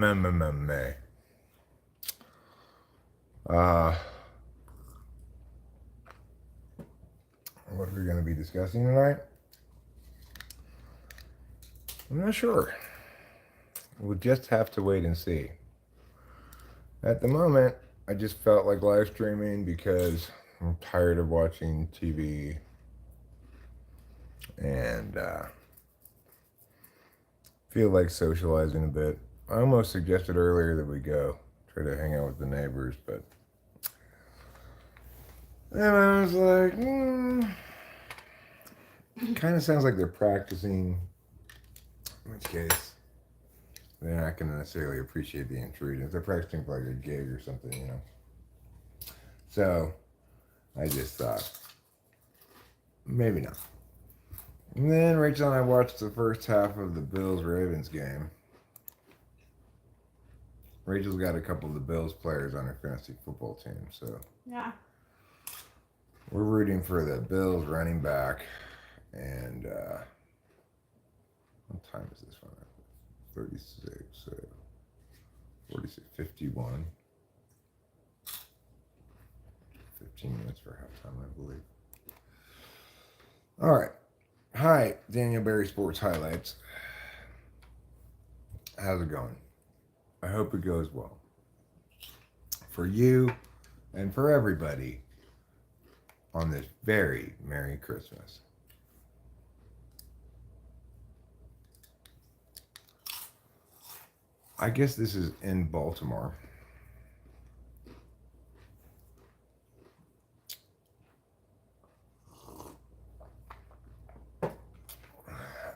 May. Uh, what are we going to be discussing tonight? I'm not sure. We'll just have to wait and see. At the moment, I just felt like live streaming because I'm tired of watching TV and feel like socializing a bit. I almost suggested earlier that we go try to hang out with the neighbors, but then I was like, kind of sounds like they're practicing, in which case they're not going to necessarily appreciate the intrusion. If they're practicing for like a gig or something, you know. So I just thought, maybe not. And then Rachel and I watched the first half of the Bills-Ravens game. Rachel's got a couple of the Bills players on her fantasy football team, so Yeah. we're rooting for the Bills running back. And what time is this one? 36, 46, 51. 15 minutes for halftime, I believe. All right. Hi, Daniel Berry Sports Highlights. How's it going? I hope it goes well. For you and for everybody on this very Merry Christmas. I guess this is in Baltimore.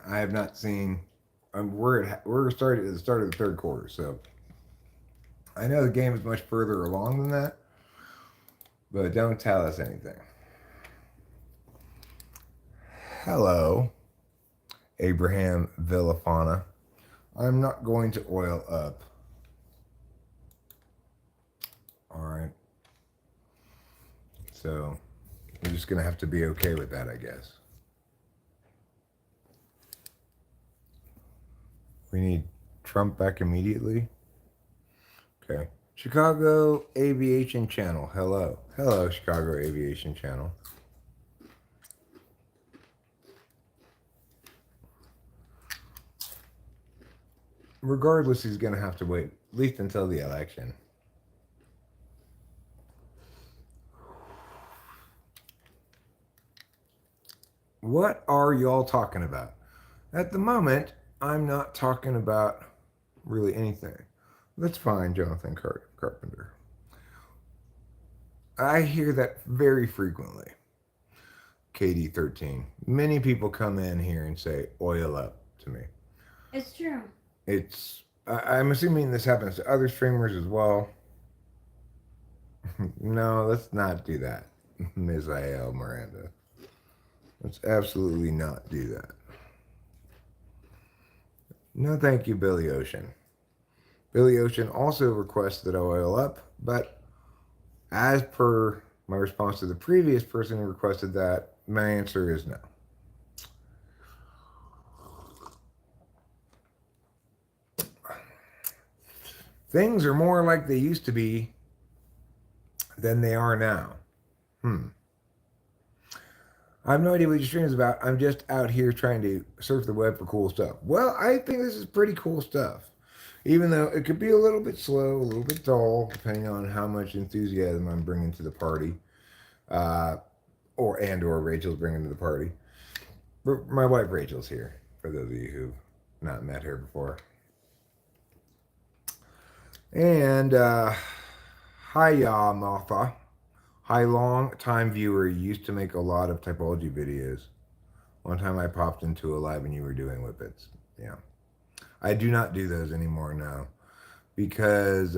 I have not seen. We're starting at the start of the third quarter, so I know the game is much further along than that, but don't tell us anything. Hello, Abraham Villafana. I'm not going to oil up. All right. So we're just going to have to be okay with that, I guess. We need Trump back immediately. Okay. Chicago Aviation Channel. Hello. Hello, Chicago Aviation Channel. Regardless, he's going to have to wait at least until the election. What are y'all talking about? At the moment, I'm not talking about really anything. That's fine, Jonathan Carpenter. I hear that very frequently. KD13. Many people come in here and say, oil up to me. It's true. I'm assuming this happens to other streamers as well. No, let's not do that, Ms. I.L. Miranda. Let's absolutely not do that. No, thank you, Billy Ocean. Billy Ocean also requests that I oil up, but as per my response to the previous person who requested that, my answer is no. Things are more like they used to be than they are now. I have no idea what your stream is about. I'm just out here trying to surf the web for cool stuff. Well, I think this is pretty cool stuff. Even though it could be a little bit slow, a little bit dull, depending on how much enthusiasm I'm bringing to the party, or Rachel's bringing to the party. But my wife Rachel's here, for those of you who've not met her before. And hiya, Martha. Hi, long time viewer. You used to make a lot of typology videos. One time I popped into a live and you were doing whippets. Yeah. I do not do those anymore now because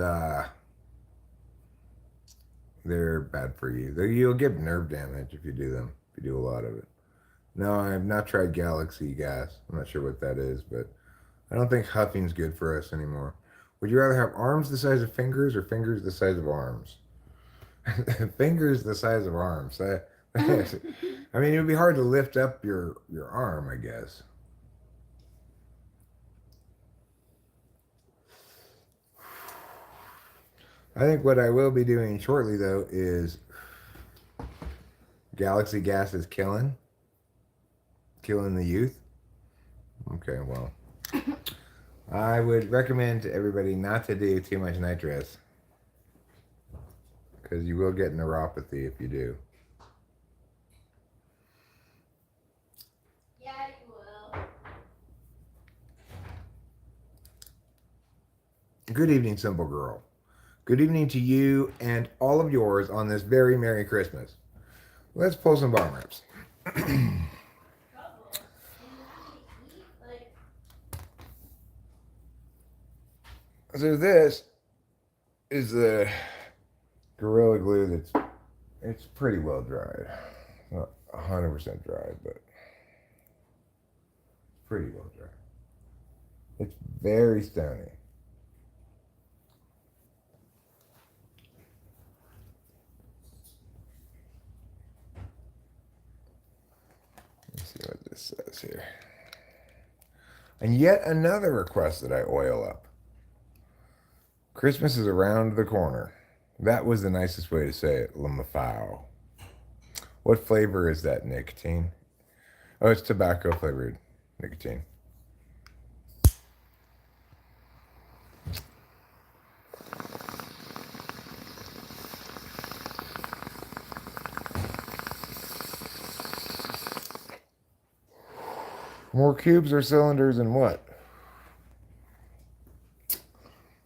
they're bad for you. You'll get nerve damage if you do them, if you do a lot of it. No, I have not tried Galaxy gas. I'm not sure what that is, but I don't think huffing's good for us anymore. Would you rather have arms the size of fingers or fingers the size of arms? Fingers the size of arms. I mean, it would be hard to lift up your arm, I guess. I think what I will be doing shortly, though, is galaxy gas is killing the youth. Okay, well, I would recommend to everybody not to do too much nitrous because you will get neuropathy if you do. Yeah, you will. Good evening, simple girl. Good evening to you and all of yours on this very Merry Christmas. Let's pull some bomb rips. So this is the Gorilla Glue it's pretty well dried. Not 100% dried, but pretty well dried. It's very stony. Let's see what this says here. And yet another request that I oil up. Christmas is around the corner. That was the nicest way to say it, Lamafao. What flavor is that, nicotine? Oh, it's tobacco flavored nicotine. More cubes or cylinders and what?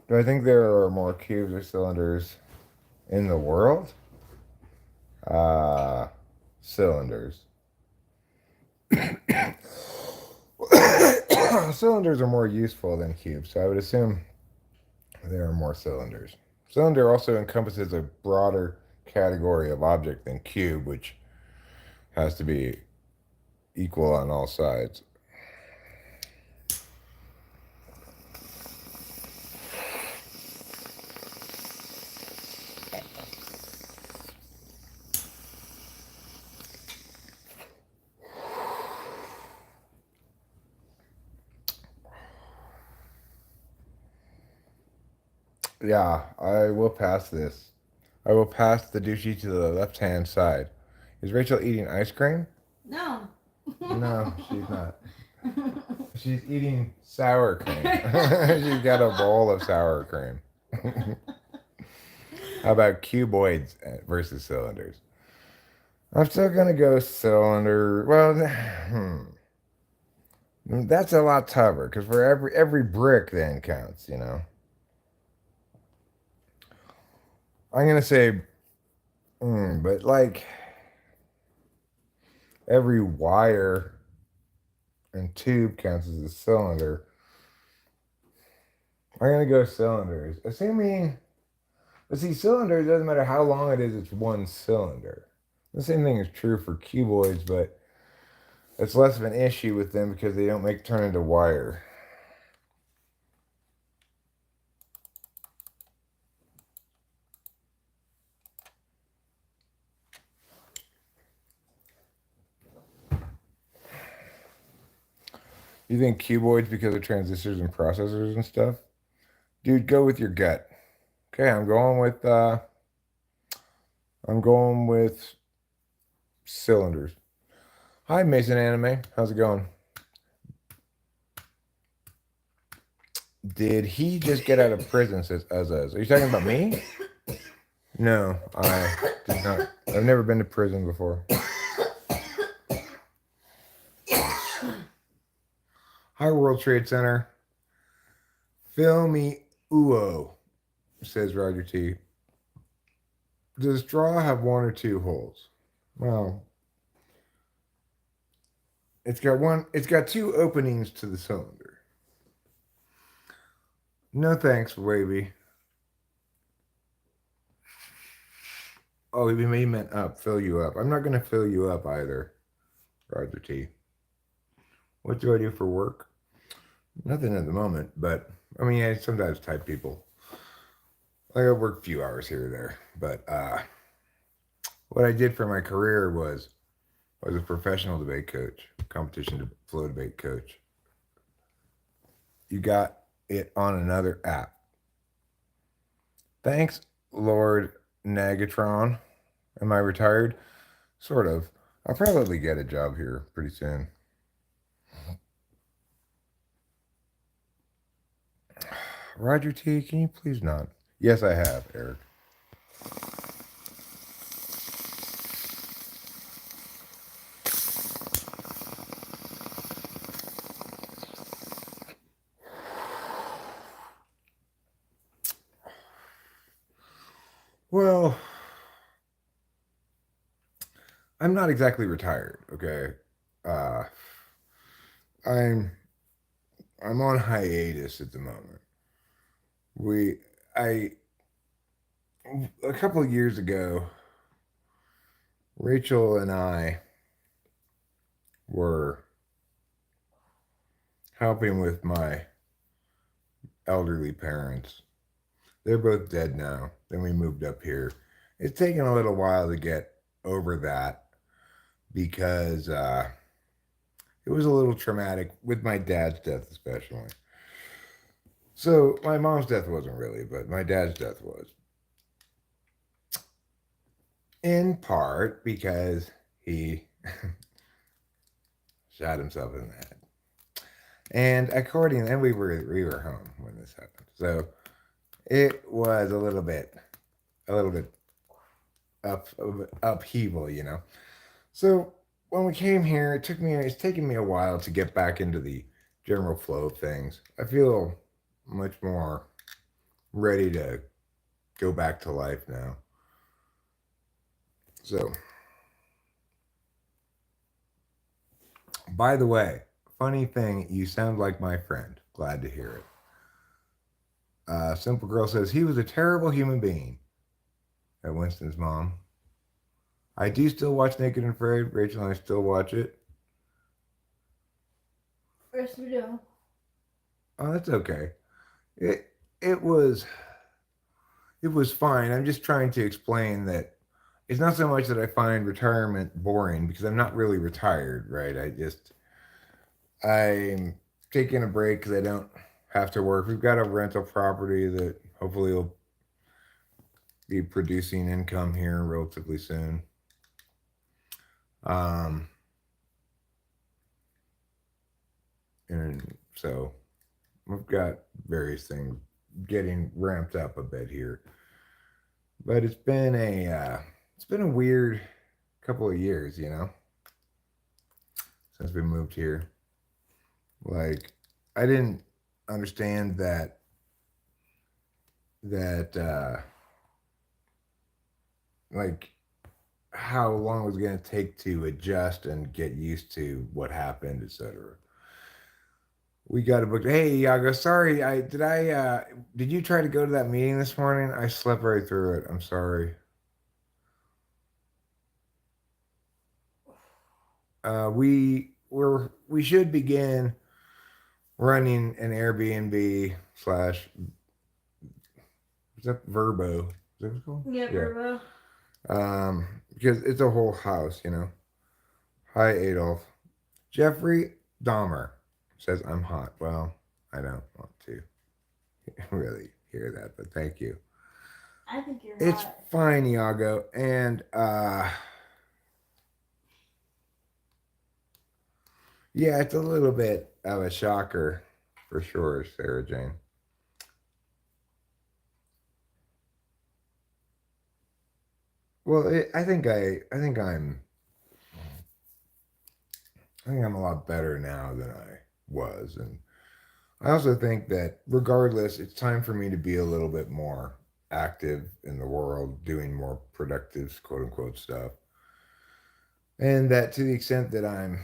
Do I think there are more cubes or cylinders in the world? Cylinders. Cylinders are more useful than cubes, so I would assume there are more cylinders. Cylinder also encompasses a broader category of object than cube, which has to be equal on all sides. Yeah, I will pass this. I will pass the douchey to the left-hand side. Is Rachel eating ice cream? No. No, she's not. She's eating sour cream. She's got a bowl of sour cream. How about cuboids versus cylinders? I'm still gonna go cylinder. Well, that's a lot tougher because for every brick then counts. You know. I'm gonna say, but like every wire and tube counts as a cylinder. I'm gonna go cylinders. Assuming, but see, cylinders doesn't matter how long it is; it's one cylinder. The same thing is true for cuboids, but it's less of an issue with them because they don't turn into wire. You think cuboids because of transistors and processors and stuff? Dude, go with your gut. Okay, I'm going with cylinders. Hi, Mason Anime. How's it going? Did he just get out of prison? Says Uzuz. Are you talking about me? No, I did not. I've never been to prison before. Hi, World Trade Center. Fill me uo, says Roger T. Does straw have one or two holes? Well, it's got two openings to the cylinder. No thanks, Wavy. Oh, he meant up, fill you up. I'm not going to fill you up either, Roger T. What do I do for work? Nothing at the moment, but I mean, I sometimes type people. Like I work a few hours here or there, but what I did for my career was a professional debate coach, competition flow debate coach. You got it on another app. Thanks, Lord Nagatron. Am I retired? Sort of. I'll probably get a job here pretty soon. Roger T, can you please not? Yes, I have, Eric. Well, I'm not exactly retired, okay? Uh, I'm I'm on hiatus at the moment. We I A couple of years ago, Rachel and I were helping with my elderly parents. They're both dead now. Then we moved up here. It's taken a little while to get over that because it was a little traumatic with my dad's death, especially. So my mom's death wasn't really, but my dad's death was. In part because he shot himself in the head. And we were home when this happened. So it was a little bit up upheaval, you know. So when we came here, it's taken me a while to get back into the general flow of things. I feel much more ready to go back to life now. So, by the way, funny thing, you sound like my friend. Glad to hear it. Simple Girl says he was a terrible human being. At Winston's mom. I do still watch Naked and Afraid. Rachel and I still watch it. Yes, we do. Oh, that's okay. It it was it was fine. I'm just trying to explain that it's not so much that I find retirement boring because I'm not really retired, right? I'm taking a break because I don't have to work. We've got a rental property that hopefully will be producing income here relatively soon. Um, and so we've got various things getting ramped up a bit here, but it's been a weird couple of years, you know, since we moved here. Like, I didn't understand that like how long it was going to take to adjust and get used to what happened, etc. We got a book. Hey, Yago, sorry, did you try to go to that meeting this morning? I slept right through it. I'm sorry. We should begin running an Airbnb slash is that Verbo? Is that what it's called? Yeah, Yeah. Verbo. Because it's a whole house, you know. Hi, Adolf. Jeffrey Dahmer says I'm hot. Well, I don't want to really hear that, but thank you. I think you're It's hot. fine, Iago, and yeah, it's a little bit of a shocker for sure, Sarah Jane. Well, I think I'm a lot better now than I was, and I also think that regardless, it's time for me to be a little bit more active in the world, doing more productive quote unquote stuff, and that to the extent that I'm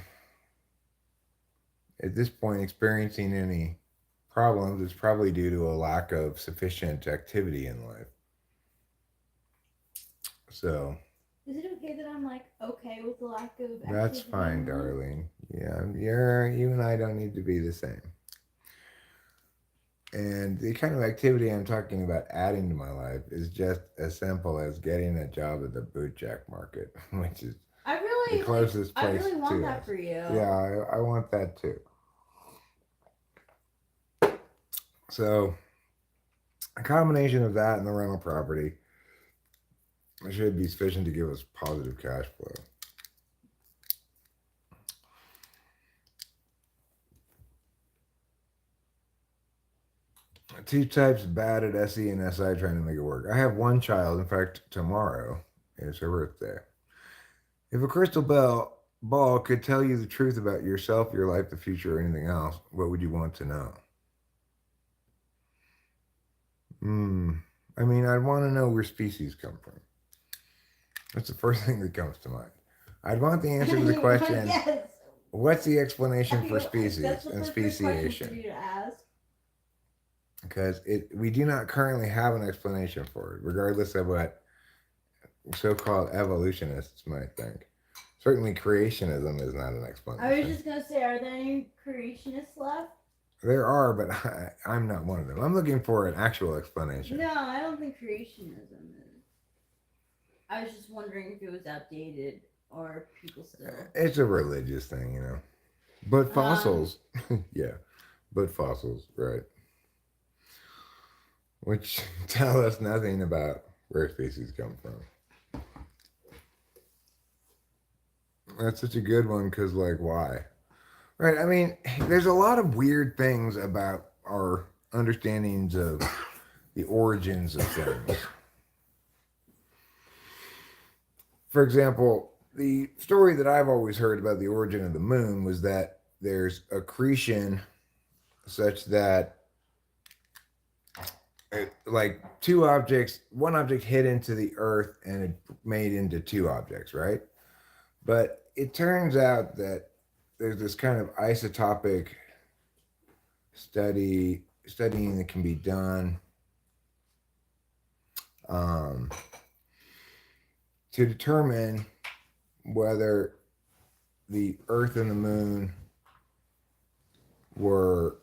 at this point experiencing any problems, it's probably due to a lack of sufficient activity in life. So Is it okay that I'm like okay with the lack of that's activity fine, in life? darling. Yeah, you and I don't need to be the same. And the kind of activity I'm talking about adding to my life is just as simple as getting a job at the boot jack market, which is the closest I place really want to that us. for you. Yeah, I want that too. So, a combination of that and the rental property. It should be sufficient to give us positive cash flow. Two types bad at SE and SI trying to make it work. I have one child. In fact, tomorrow is her birthday. If a crystal ball could tell you the truth about yourself, your life, the future, or anything else, what would you want to know? I mean, I'd want to know where species come from. That's the first thing that comes to mind. I'd want the answer to the question, Yes. what's the explanation for That's species the and perfect question for speciation? you to ask. Because we do not currently have an explanation for it, regardless of what so-called evolutionists might think. Certainly, creationism is not an explanation. I was just gonna say, are there any creationists left? There are, but I'm not one of them. I'm looking for an actual explanation. No, I don't think creationism is. I was just wondering if it was outdated or people still. It's a religious thing, you know. But fossils, yeah, but fossils, right? Which tell us nothing about where species come from. That's such a good one because, like, why? Right. I mean, there's a lot of weird things about our understandings of the origins of things. For example, the story that I've always heard about the origin of the moon was that there's accretion such that like two objects, one object hit into the earth and it made into two objects, right? But it turns out that there's this kind of isotopic studying that can be done to determine whether the Earth and the Moon were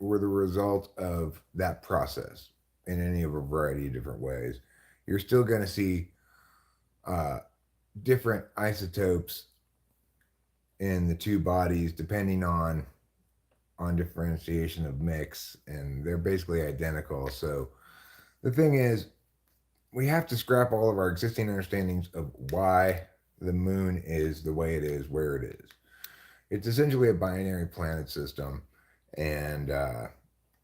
the result of that process in any of a variety of different ways. You're still going to see different isotopes in the two bodies depending on differentiation of mix, and they're basically identical. So the thing is, we have to scrap all of our existing understandings of why the moon is the way it is, where it is. It's essentially a binary planet system, and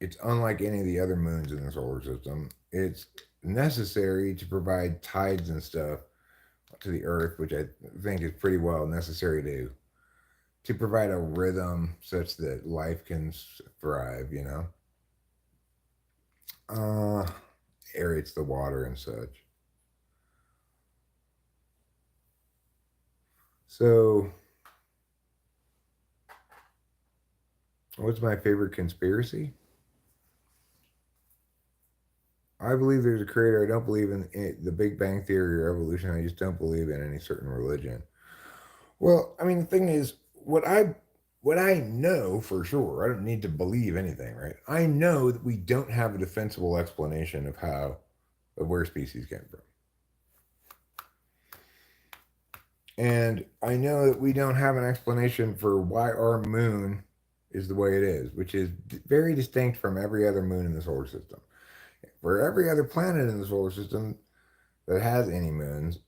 it's unlike any of the other moons in the solar system. It's necessary to provide tides and stuff to the Earth, which I think is pretty well necessary to provide a rhythm such that life can thrive, you know? Aerates the water and such. So, what's my favorite conspiracy? I believe there's a creator. I don't believe in the Big Bang Theory or evolution. I just don't believe in any certain religion. Well, I mean, the thing is, what I know for sure, I don't need to believe anything, right? I know that we don't have a defensible explanation of where species came from. And I know that we don't have an explanation for why our moon is the way it is, which is very distinct from every other moon in the solar system. For every other planet in the solar system that has any moons,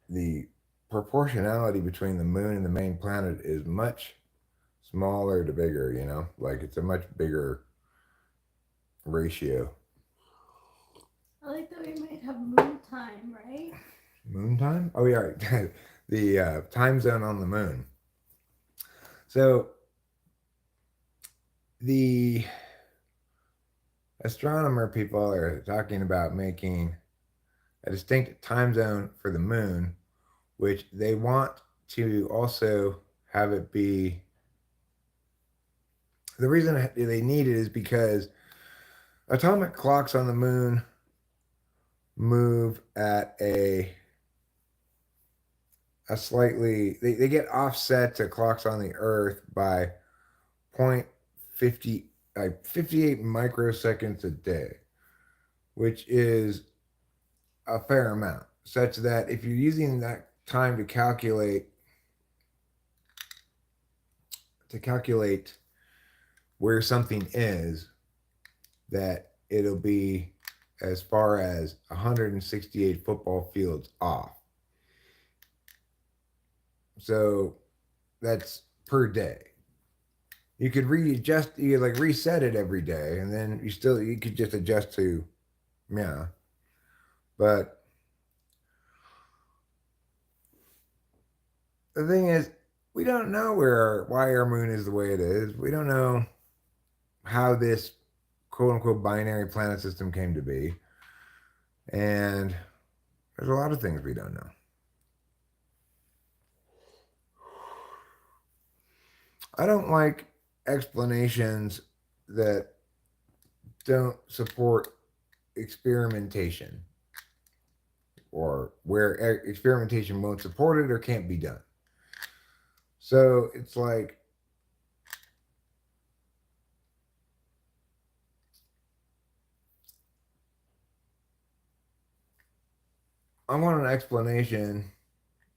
the proportionality between the moon and the main planet is much smaller to bigger, you know? Like it's a much bigger ratio. I like that we might have moon time, right? Moon time? Oh, yeah, right. The time zone on the moon. So the astronomer people are talking about making a distinct time zone for the moon, which they want to also have it be. The reason they need it is because atomic clocks on the moon move at a slightly, they get offset to clocks on the earth by 0.50 like 58 microseconds a day, which is a fair amount, such that if you're using that time to calculate where something is, that it'll be as far as 168 football fields off. So that's per day. You could readjust, you could like reset it every day, and then you could just adjust to, yeah. But the thing is, we don't know why our moon is the way it is. We don't know how this quote unquote binary planet system came to be. And there's a lot of things we don't know. I don't like explanations that don't support experimentation, or where experimentation won't support it or can't be done. So it's like, I want an explanation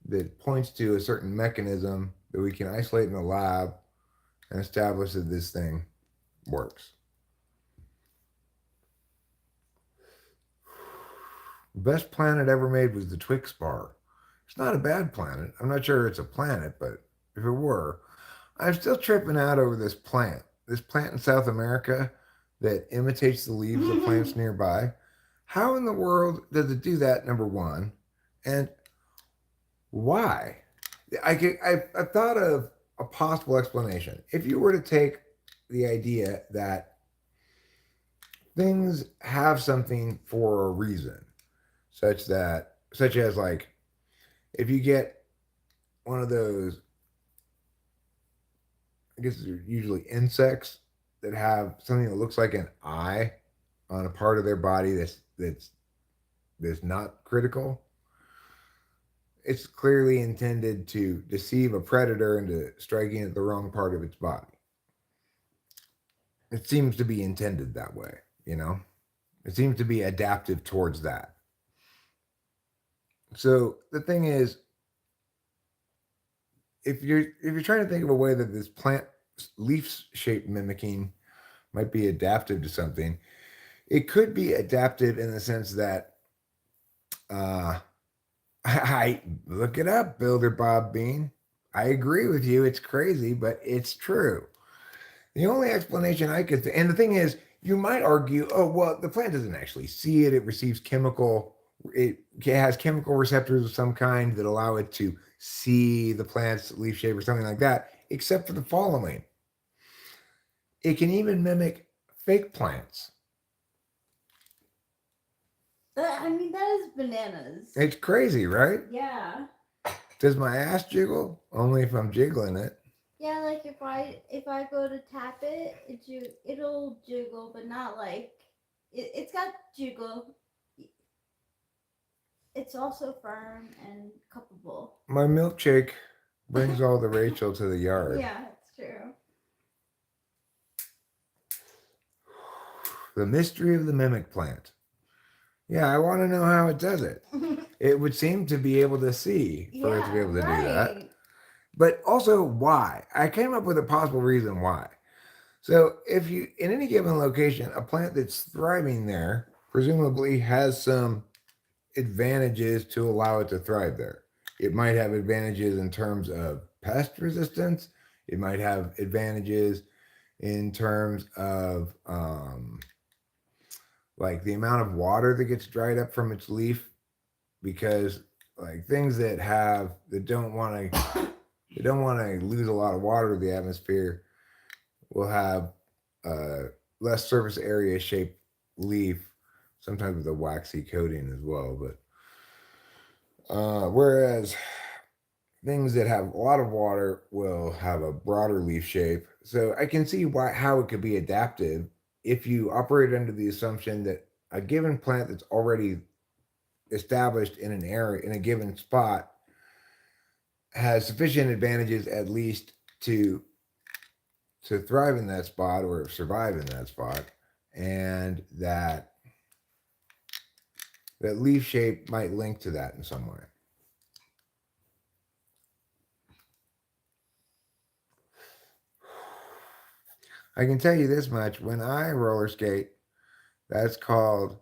that points to a certain mechanism that we can isolate in the lab and establish that this thing works. The best planet ever made was the Twix bar. It's not a bad planet. I'm not sure it's a planet, but if it were, I'm still tripping out over this plant. This plant in South America that imitates the leaves of plants nearby. How in the world does it do that, number one? And why? I thought of a possible explanation. If you were to take the idea that things have something for a reason, such as like, if you get one of those, I guess they're usually insects that have something that looks like an eye on a part of their body that's not critical. It's clearly intended to deceive a predator into striking at the wrong part of its body. It seems to be intended that way, you know? It seems to be adaptive towards that. So the thing is, if you're trying to think of a way that this plant leaf shape mimicking might be adaptive to something, it could be adaptive in the sense that uh, I look it up, Builder Bob Bean. I agree with you. It's crazy, but it's true. The only explanation I could, and the thing is, you might argue, oh well, the plant doesn't actually see it. It receives it has chemical receptors of some kind that allow it to see the plant's leaf shape or something like that. Except for the following, it can even mimic fake plants. I mean, that is bananas. It's crazy, right? Yeah. Does my ass jiggle? Only if I'm jiggling it. Yeah, like if I go to tap it, it'll jiggle, but not like it's got jiggle. It's also firm and cuppable. My milkshake brings all the Rachel to the yard. Yeah, that's true. The mystery of the mimic plant. Yeah, I want to know how it does it. It would seem to be able to see for it to be able to do that. But also, why? I came up with a possible reason why. So, if you, in any given location, a plant that's thriving there presumably has some advantages to allow it to thrive there. It might have advantages in terms of pest resistance. It might have advantages in terms of like the amount of water that gets dried up from its leaf, because like things that don't want to lose a lot of water to the atmosphere will have less surface area shaped leaf, sometimes with a waxy coating as well. But whereas things that have a lot of water will have a broader leaf shape. So I can see how it could be adaptive if you operate under the assumption that a given plant that's already established in an area, in a given spot, has sufficient advantages at least to thrive in that spot or survive in that spot, and that leaf shape might link to that in some way. I can tell you this much: when I roller skate, that's called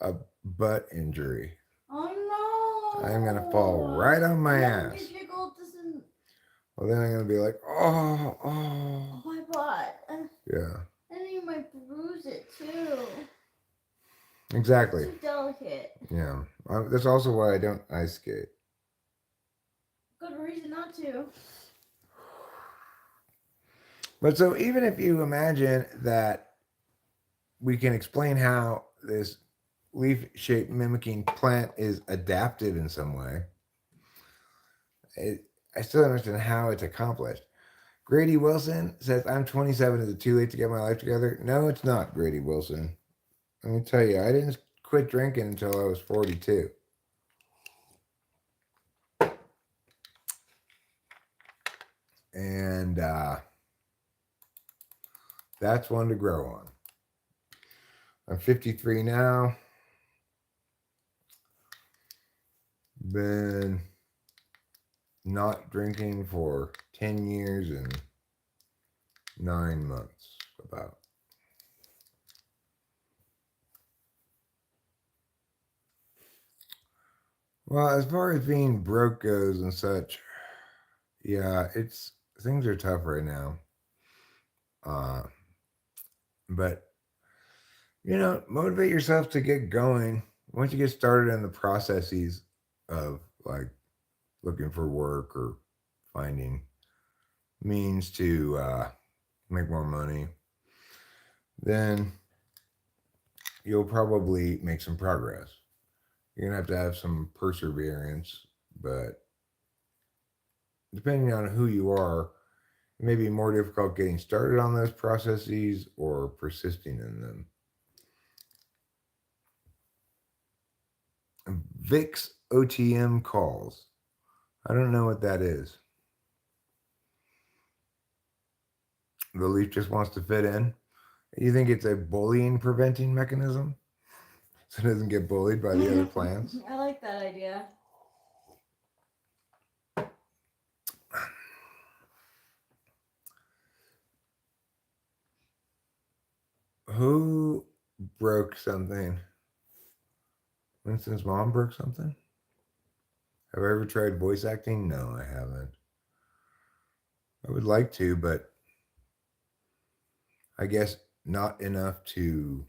a butt injury. Oh no! I'm gonna fall right on my And then ass. your jiggle doesn't. Well, then I'm gonna be like, oh, Oh oh. my butt. Yeah, And then you might bruise it too. exactly. It's too delicate. Yeah, that's also why I don't ice skate. Good reason not to. But so even if you imagine that we can explain how this leaf-shaped mimicking plant is adapted in some way, I still don't understand how it's accomplished. Grady Wilson says, I'm 27. Is it too late to get my life together? No, it's not, Grady Wilson. Let me tell you, I didn't quit drinking until I was 42. And that's one to grow on. I'm 53 now. Been not drinking for 10 years and 9 months, about. Well, as far as being broke goes and such, yeah, things are tough right now. But motivate yourself to get going. Once you get started in the processes of like looking for work or finding means to make more money, then you'll probably make some progress. You're gonna have to have some perseverance, but depending on who you are, it may be more difficult getting started on those processes or persisting in them. VIX OTM calls. I don't know what that is. The leaf just wants to fit in. You think it's a bullying preventing mechanism? So it doesn't get bullied by the other plants? I like that idea. Who broke something? Winston's mom broke something? Have I ever tried voice acting? No, I haven't. I would like to, but I guess not enough to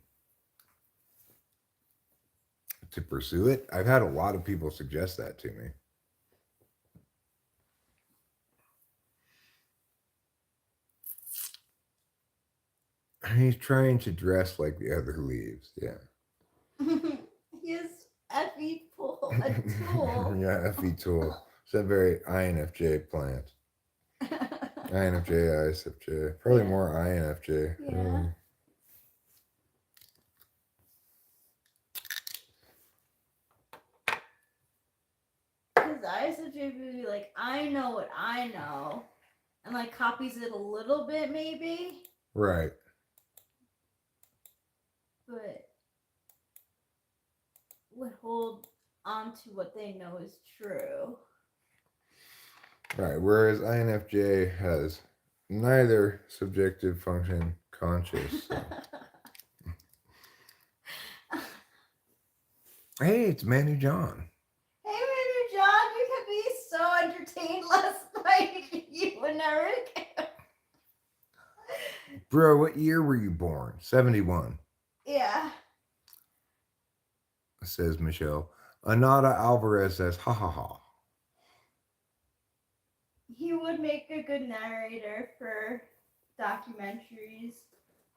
pursue it. I've had a lot of people suggest that to me. He's trying to dress like the other leaves. Yeah. He has Effie pull a tool. Yeah, Effie tool. It's a very INFJ plant. INFJ, ISFJ. Probably Yeah. more INFJ. Yeah. Because ISFJ would be like, I know what I know. And like copies it a little bit maybe. Right. But would hold on to what they know is true. Right. Whereas INFJ has neither subjective function conscious. So. Hey, it's Manny John. Hey, Manu John, you could be so entertained last night. You would never get. Bro, what year were you born? 71, Yeah. says Michelle. Anada Alvarez says, ha ha ha. He would make a good narrator for documentaries.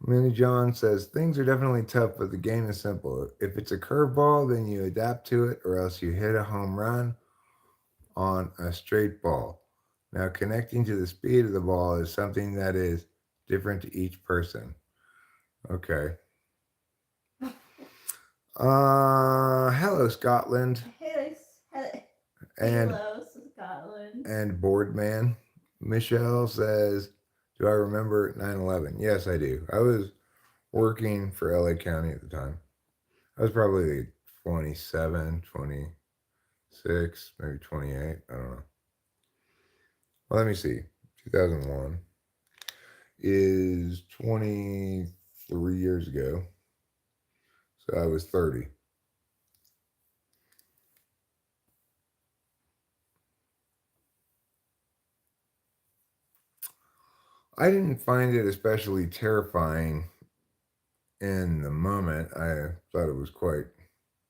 Manny John says, things are definitely tough, but the game is simple. If it's a curveball, then you adapt to it, or else you hit a home run on a straight ball. Now, connecting to the speed of the ball is something that is different to each person. Okay. Hello, Scotland. Hello, Scotland. And Boardman. Michelle says, do I remember 9/11? Yes, I do. I was working for LA County at the time. I was probably 27, 26, maybe 28. I don't know. Well, let me see. 2001 is 23 years ago. So I was 30. I didn't find it especially terrifying in the moment. I thought it was quite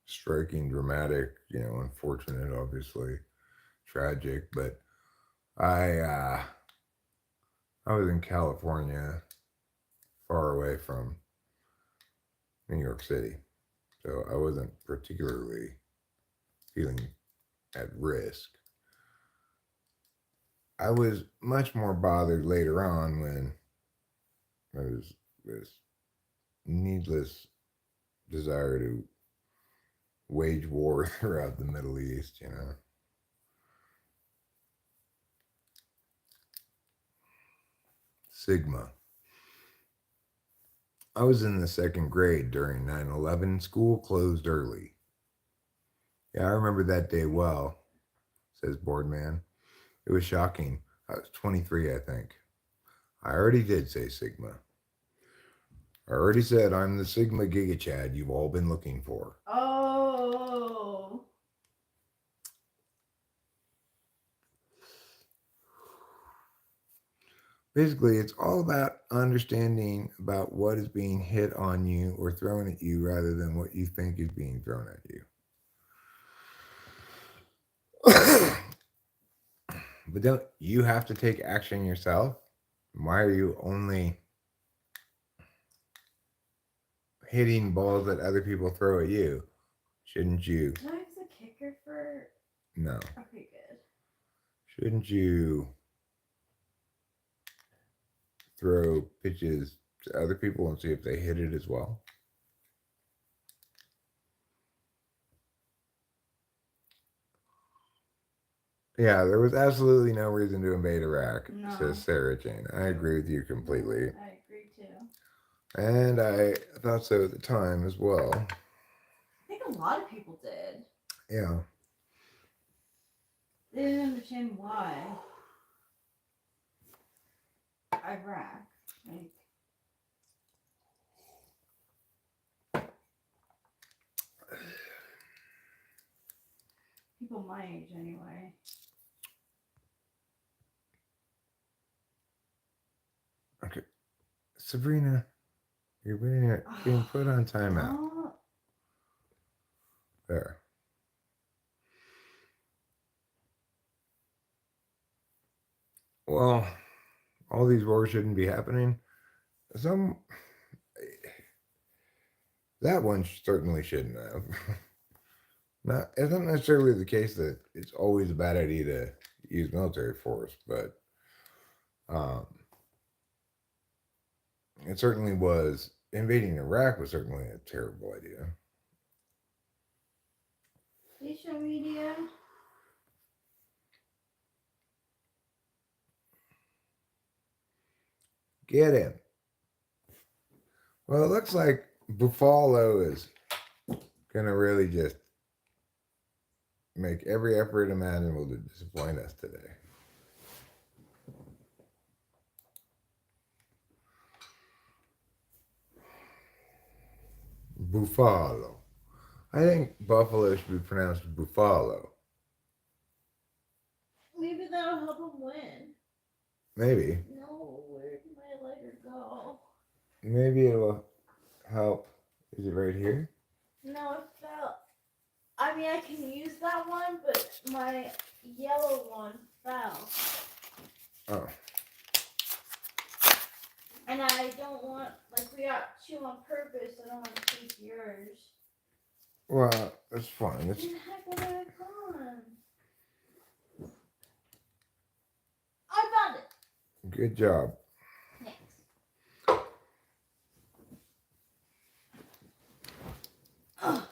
striking, dramatic, unfortunate, obviously, tragic. But I uh, I was in California, far away from New York City, so I wasn't particularly feeling at risk. I was much more bothered later on when there was this needless desire to wage war throughout the Middle East. Sigma. I was in the second grade during 9/11. School closed early. Yeah, I remember that day well, says Boardman. It was shocking. I was 23, I think. I already did say Sigma. I already said I'm the Sigma Giga Chad you've all been looking for. Oh. Basically, it's all about understanding about what is being hit on you or thrown at you rather than what you think is being thrown at you. But don't you have to take action yourself? Why are you only hitting balls that other people throw at you? Shouldn't you? Do I have the kicker for? No. Okay, good. Shouldn't you throw pitches to other people and see if they hit it as well? Yeah, there was absolutely no reason to invade Iraq, says Sarah Jane. I agree with you completely. I agree too. And I thought so at the time as well. I think a lot of people did. Yeah. They didn't understand why. Iraq. People my age anyway. Okay. Sabrina, you're being put on timeout. No. There. Well, all these wars shouldn't be happening. That one certainly shouldn't have. It's not necessarily the case that it's always a bad idea to use military force, but it certainly was. Invading Iraq was certainly a terrible idea. Social media. Get him. Well, it looks like Buffalo is gonna really just make every effort imaginable to disappoint us today. Buffalo. I think Buffalo should be pronounced Buffalo. Maybe that'll help him win. Maybe. No, where did my lighter go? Maybe it'll help. Is it right here? No, it fell. I mean, I can use that one, but my yellow one fell. Oh. And I don't want, we got two on purpose. I don't want to take yours. Well, that's fine. Where the heck would I have gone? I found it. Good job. Thanks. Ugh.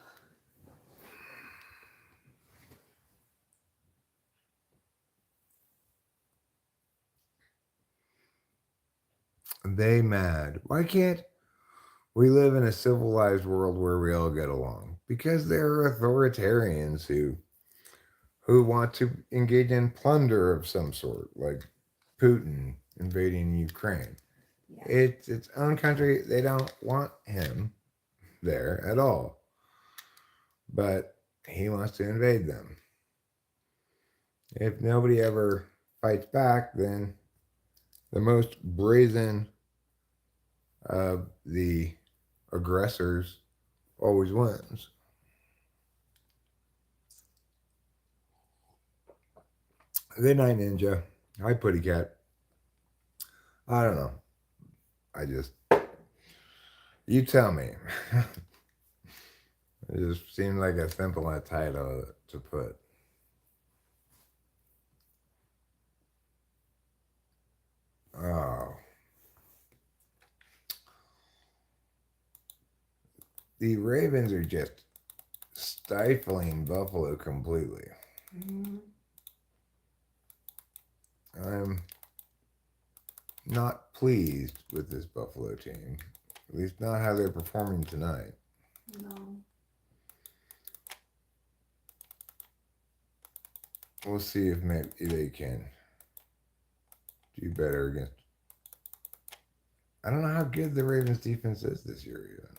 They mad. Why can't we live in a civilized world where we all get along? Because there are authoritarians who want to engage in plunder of some sort, like Putin invading Ukraine. Yeah. It's its own country. They don't want him there at all. But he wants to invade them. If nobody ever fights back, then The most brazen of the aggressors always wins. Good night, Ninja. Hi, Putty Cat. I don't know. I just, you tell me. It just seemed like a simple title to put. Oh. The Ravens are just stifling Buffalo completely. Mm-hmm. I'm not pleased with this Buffalo team. At least not how they're performing tonight. No. We'll see if maybe they can do better against. I don't know how good the Ravens defense is this year even.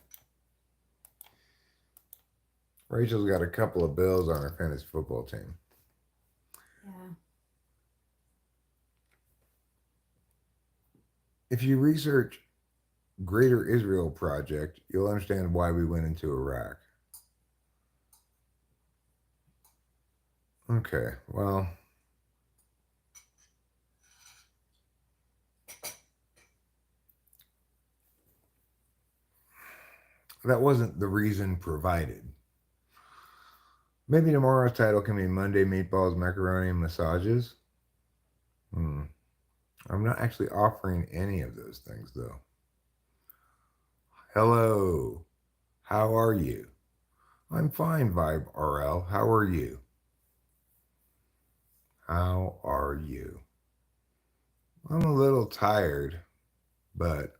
Rachel's got a couple of Bills on her fantasy football team. Yeah. If you research Greater Israel Project, you'll understand why we went into Iraq. Okay, well, that wasn't the reason provided. Maybe tomorrow's title can be Monday Meatballs, Macaroni, and Massages. I'm not actually offering any of those things, though. Hello. How are you? I'm fine, Vibe RL. How are you? How are you? I'm a little tired, but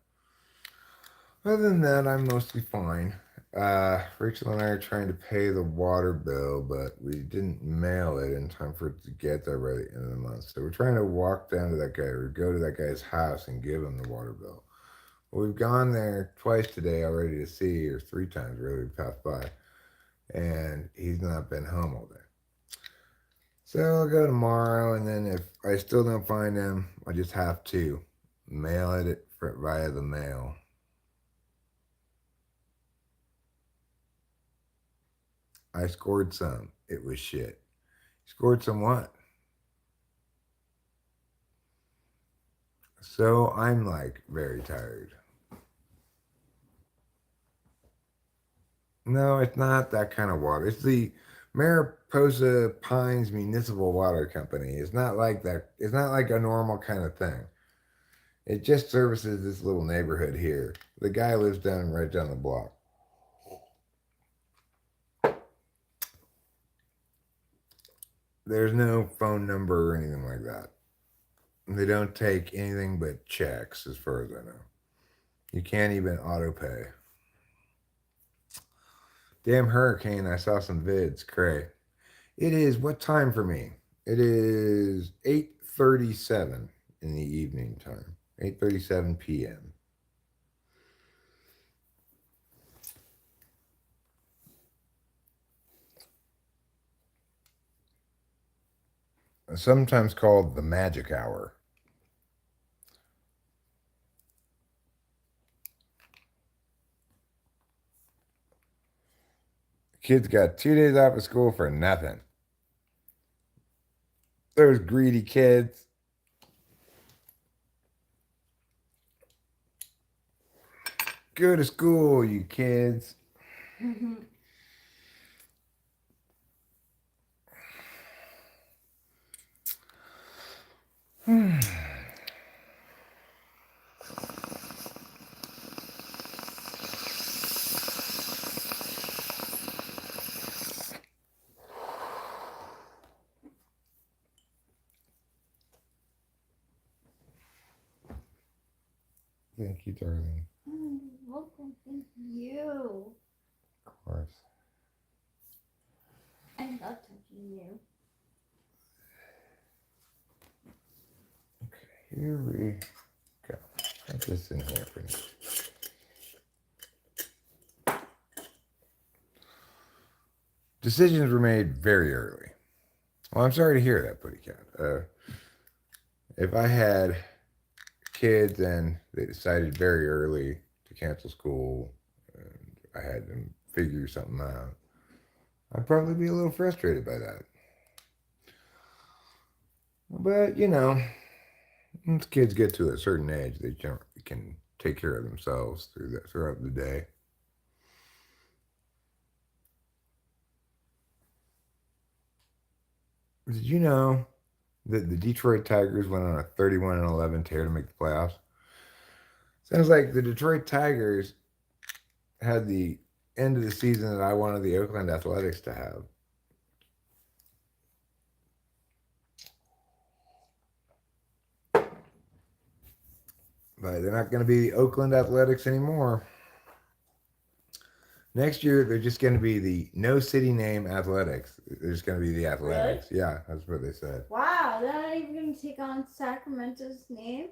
other than that, I'm mostly fine. Rachel and I are trying to pay the water bill, but we didn't mail it in time for it to get there by the end of the month. So we're trying to walk down to that guy or go to that guy's house and give him the water bill. Well, we've gone there twice today already to see, or 3 times really, we passed by, and he's not been home all day. So I'll go tomorrow, and then if I still don't find him, I just have to mail it via the mail. I scored some. It was shit. Scored some what? So I'm like very tired. No, it's not that kind of water. It's the Mariposa Pines Municipal Water Company. It's not like that. It's not like a normal kind of thing. It just services this little neighborhood here. The guy lives right down the block. There's no phone number or anything like that. They don't take anything but checks, as far as I know. You can't even auto pay. Damn hurricane, I saw some vids, cray. It is what time for me? It is 8:37 in the evening time. 8:37 p.m. Sometimes called the magic hour. Kids got 2 days off of school for nothing. Those greedy kids. Go to school, you kids. Thank you, darling. Welcome. Thank you. Of course. I'm not touching you. Okay, here we go. Put this in here for now. Decisions were made very early. Well, I'm sorry to hear that, Putty Cat. If I had kids, and they decided very early to cancel school, and I had to figure something out. I'd probably be a little frustrated by that. But, once kids get to a certain age, they can take care of themselves throughout the day. Did you know that the Detroit Tigers went on a 31-11 tear to make the playoffs? Sounds like the Detroit Tigers had the end of the season that I wanted the Oakland Athletics to have. But they're not going to be the Oakland Athletics anymore. Next year, they're just going to be the no city name Athletics. They're just going to be the Athletics. Really? Yeah, that's what they said. Wow, they're not even going to take on Sacramento's name?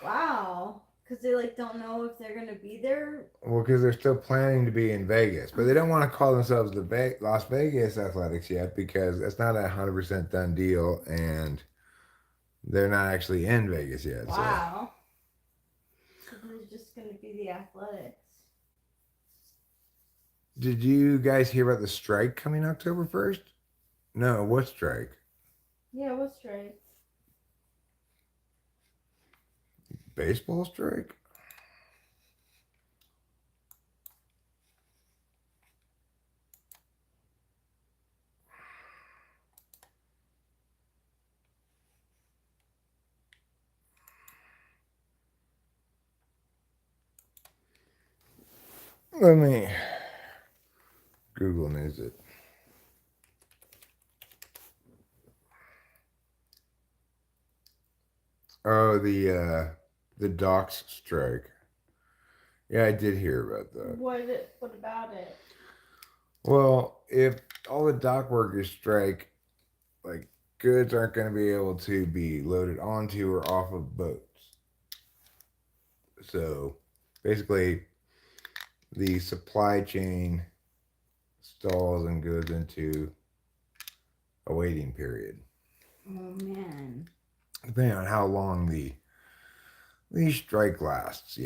Wow. Because they don't know if they're going to be there? Well, because they're still planning to be in Vegas. But they don't want to call themselves the Las Vegas Athletics yet because it's not a 100% done deal. And they're not actually in Vegas yet. Wow. So they're just going to be the Athletics. Did you guys hear about the strike coming October 1st? No, what strike? Yeah, what strike? Baseball strike? Let me Google News it. Oh, the docks strike. Yeah, I did hear about that. What about it? Well, if all the dock workers strike, goods aren't going to be able to be loaded onto or off of boats. So, basically, the supply chain stalls and goes into a waiting period. Oh man. Depending on how long the strike lasts,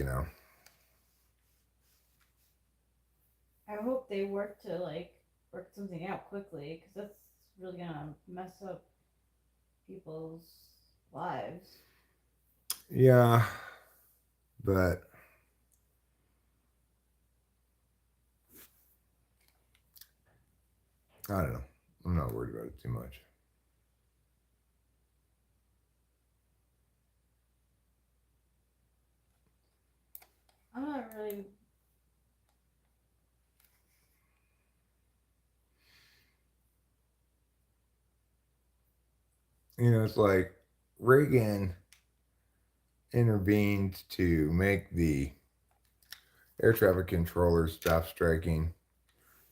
I hope they work something out quickly because that's really gonna mess up people's lives. Yeah, but I don't know. I'm not worried about it too much. I'm not really. It's like Reagan intervened to make the air traffic controllers stop striking.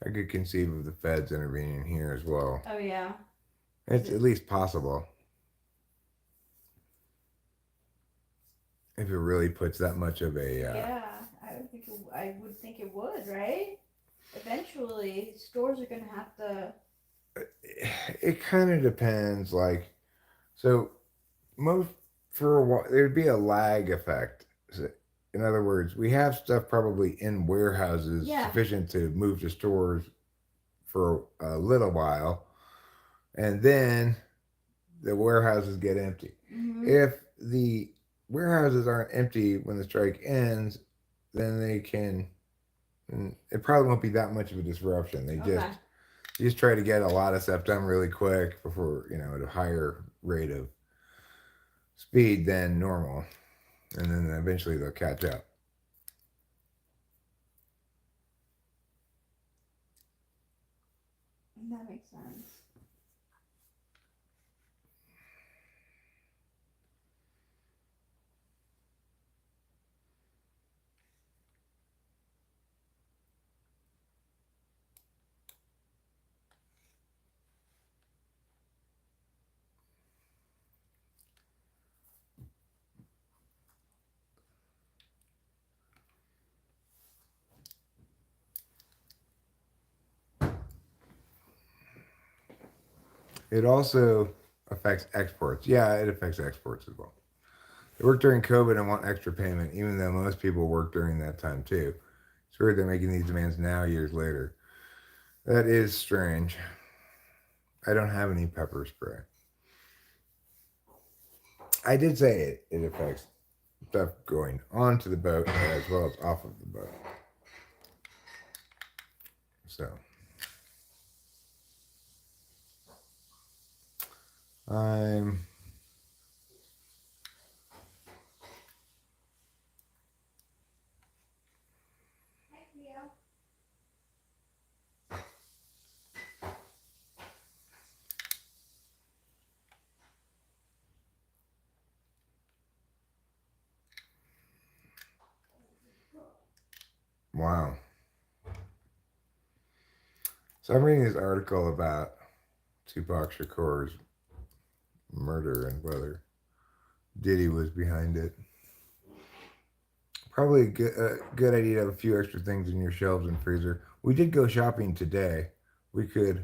I could conceive of the feds intervening here as well. Oh yeah. It's at least possible. If it really puts that much of a yeah, I would think it would, right? Eventually, stores are gonna have to. it kind of depends. So most for a while there'd be a lag effect. So, in other words, we have stuff probably in warehouses sufficient to move to stores for a little while, and then the warehouses get empty. Mm-hmm. If the warehouses aren't empty when the strike ends, then they can. It probably won't be that much of a disruption. They just try to get a lot of stuff done really quick before at a higher rate of speed than normal, and then eventually they'll catch up. That makes sense. It also affects exports. Yeah, it affects exports as well. They work during COVID and want extra payment, even though most people work during that time too. It's weird they're making these demands now, years later. That is strange. I don't have any pepper spray. I did say it affects stuff going onto the boat as well as off of the boat. So I'm wow. So I'm reading this article about Tupac Shakur's murder and whether Diddy was behind it. Probably a good idea to have a few extra things in your shelves and freezer. We did go shopping today. We'll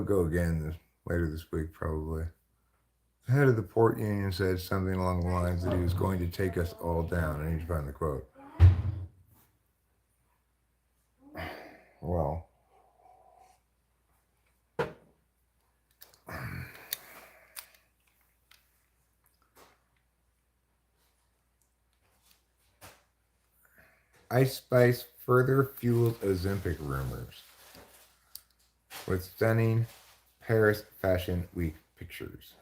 go again later this week probably. The head of the port union said something along the lines that he was going to take us all down. I need to find the quote. Well, Ice Spice further fueled Ozempic rumors with stunning Paris Fashion Week pictures.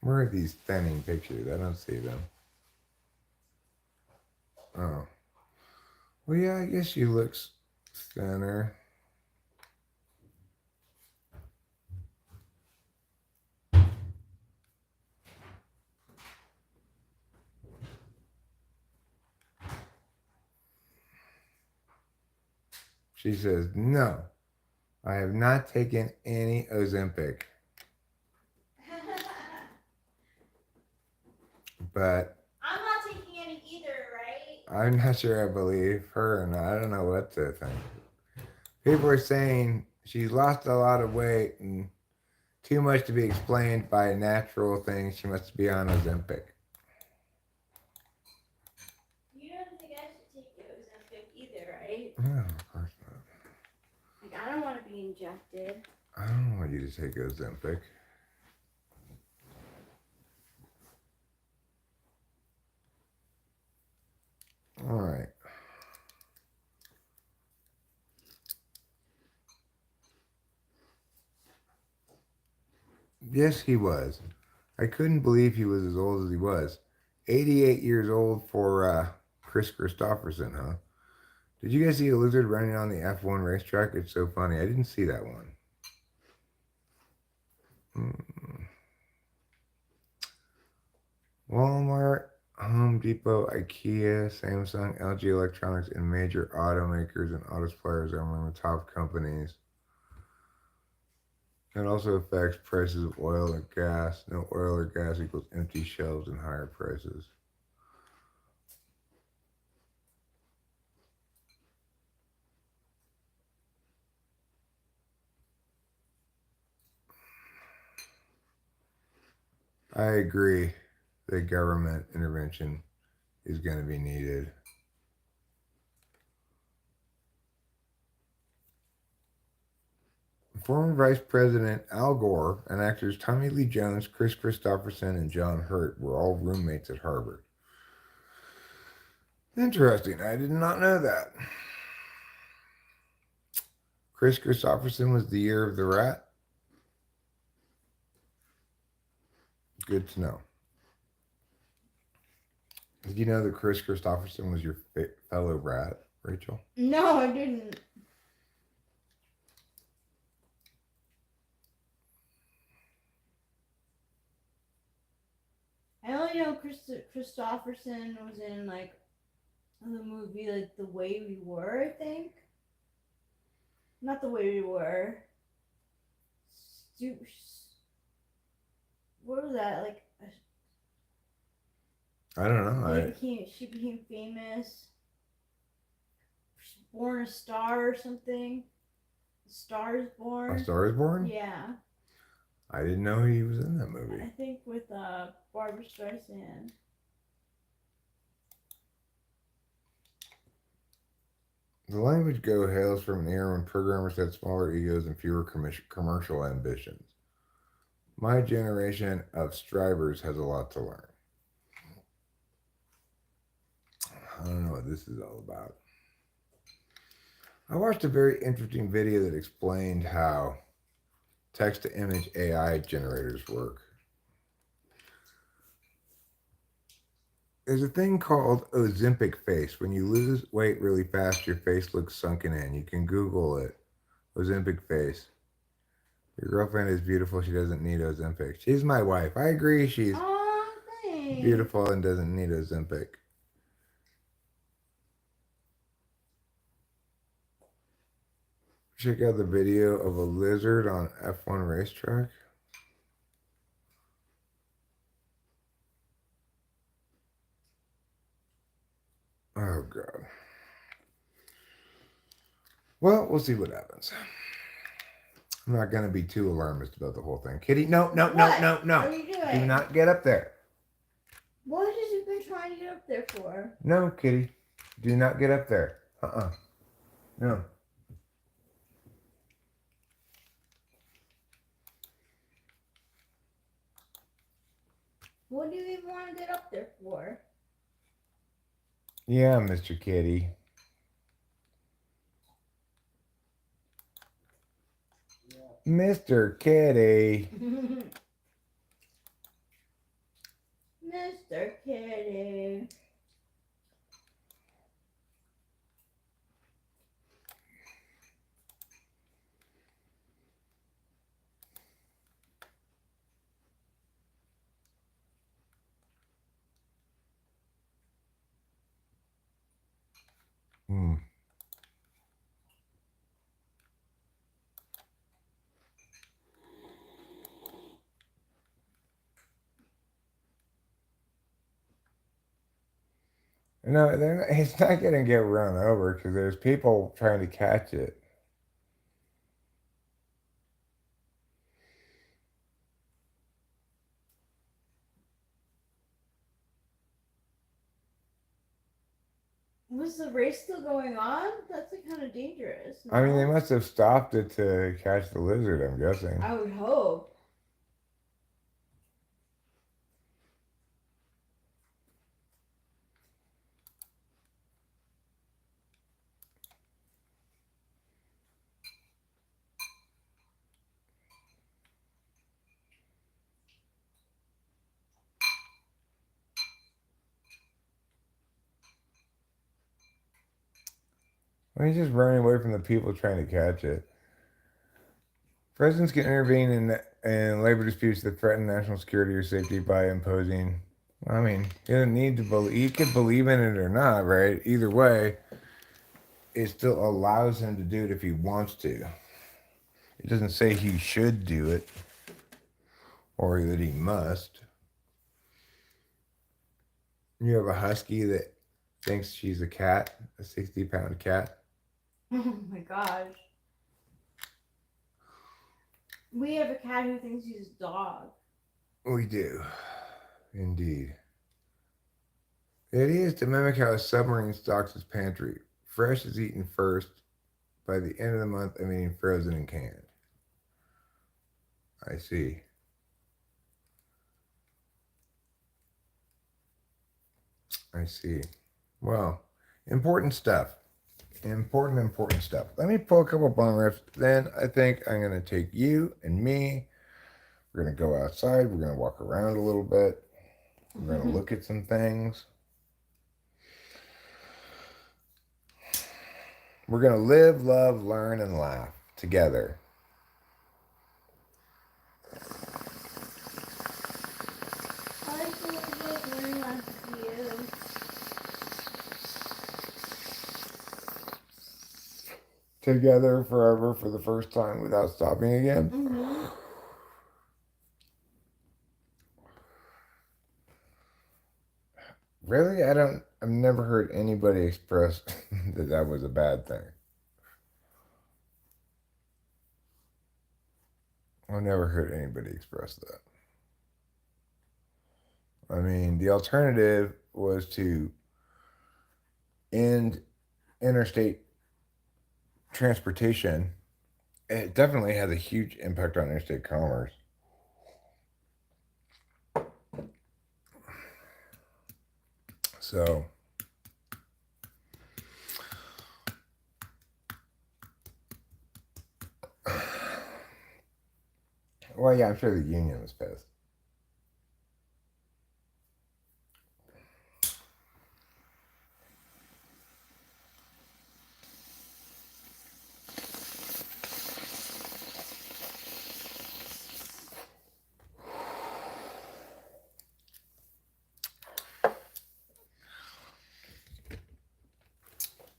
Where are these stunning pictures? I don't see them. Oh. Well, yeah, I guess she looks thinner. She says, no, I have not taken any Ozempic. But I'm not taking any either, right? I'm not sure I believe her or not. I don't know what to think. People are saying she's lost a lot of weight and too much to be explained by natural things. She must be on Ozempic. You don't think I should take Ozempic either, right? No, of course not. Like, I don't want to be injected. I don't want you to take Ozempic. All right. Yes, he was. I couldn't believe he was as old as he was. 88 years old for Chris Christopherson, huh? Did you guys see a lizard running on the F1 racetrack? It's so funny. I didn't see that one. Walmart, Home Depot, IKEA, Samsung, LG Electronics, and major automakers and auto suppliers are among the top companies. It also affects prices of oil and gas. No oil or gas equals empty shelves and higher prices. I agree that government intervention is going to be needed. Former Vice President Al Gore and actors Tommy Lee Jones, Chris Christopherson, and John Hurt were all roommates at Harvard. Interesting. I did not know that. Chris Christopherson was the year of the rat. Good to know. Did you know that Chris Christopherson was your fellow rat, Rachel? No, I didn't. I only know Christopherson was in like the movie like The Way We Were, I think. Not The Way We Were. What was that? Like I don't know. she became famous. Born a Star or something. Stars A Born. Star is Born? Yeah. I didn't know he was in that movie. I think with Barbara Streisand. The language Go hails from an era when programmers had smaller egos and fewer commercial ambitions. My generation of strivers has a lot to learn. I don't know what this is all about. I watched a very interesting video that explained how text to image AI generators work. There's a thing called Ozempic face. When you lose weight really fast, your face looks sunken in. You can Google it. Ozempic face. Your girlfriend is beautiful. She doesn't need Ozempic. She's my wife. I agree. She's beautiful and doesn't need Ozempic. Check out the video of a lizard on F1 racetrack. Oh, God. Well, we'll see what happens. I'm not going to be too alarmist about the whole thing. Kitty, no. What are you doing? Do not get up there. What has you been trying to get up there for? No, Kitty. Do not get up there. No. What do you even want to get up there for? Yeah, Mr. Kitty. Mr. Kitty. Mr. Kitty. Hmm. No, it's not going to get run over because there's people trying to catch it. Was the race still going on? That's like kind of dangerous. No? I mean, they must have stopped it to catch the lizard, I'm guessing. I would hope. I mean, he's just running away from the people trying to catch it. Presidents can intervene in labor disputes that threaten national security or safety by imposing. I mean, he doesn't need to believe. He could believe in it or not, right? Either way, it still allows him to do it if he wants to. It doesn't say he should do it or that he must. You have a husky that thinks she's a cat, a 60-pound cat. Oh my gosh. We have a cat who thinks he's a dog. We do. Indeed. The idea is to mimic how a submarine stocks its pantry. Fresh is eaten first. By the end of the month, I'm eating frozen and canned. I see. I see. Well, important stuff. Important stuff. Let me pull a couple bong rips. Then I think I'm going to take you and me. We're going to go outside. We're going to walk around a little bit. We're going to look at some things. We're going to live, love, learn, and laugh together. I like to live, learn, laugh with you. Together forever for the first time without stopping again. Mm-hmm. Really? I've never heard anybody express that was a bad thing. I've never heard anybody express that. I mean, the alternative was to end interstate transportation. It definitely has a huge impact on interstate commerce. So, well, yeah, I'm sure the union was pissed.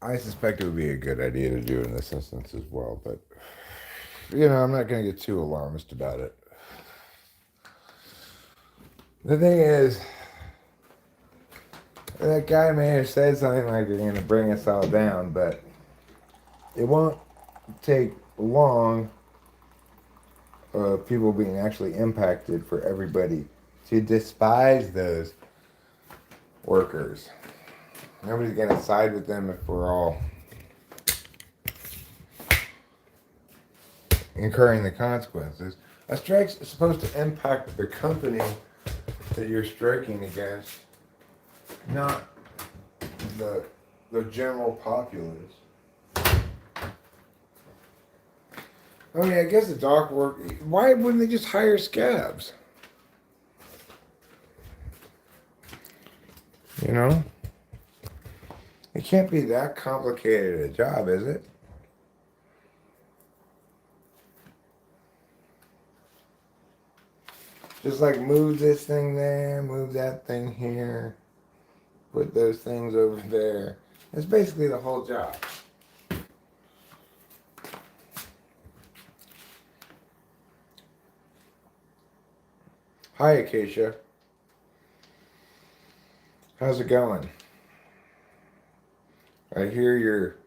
I suspect it would be a good idea to do in this instance as well, but I'm not going to get too alarmist about it. The thing is, that guy may have said something like they're going to bring us all down, but it won't take long people being actually impacted for everybody to despise those workers. Nobody's going to side with them if we're all incurring the consequences. A strike's supposed to impact the company that you're striking against, not the general populace. I mean, I guess the dock work. Why wouldn't they just hire scabs? You know, it can't be that complicated a job, is it? Just like move this thing there, move that thing here, put those things over there. That's basically the whole job. Hi, Acacia. How's it going? I hear you're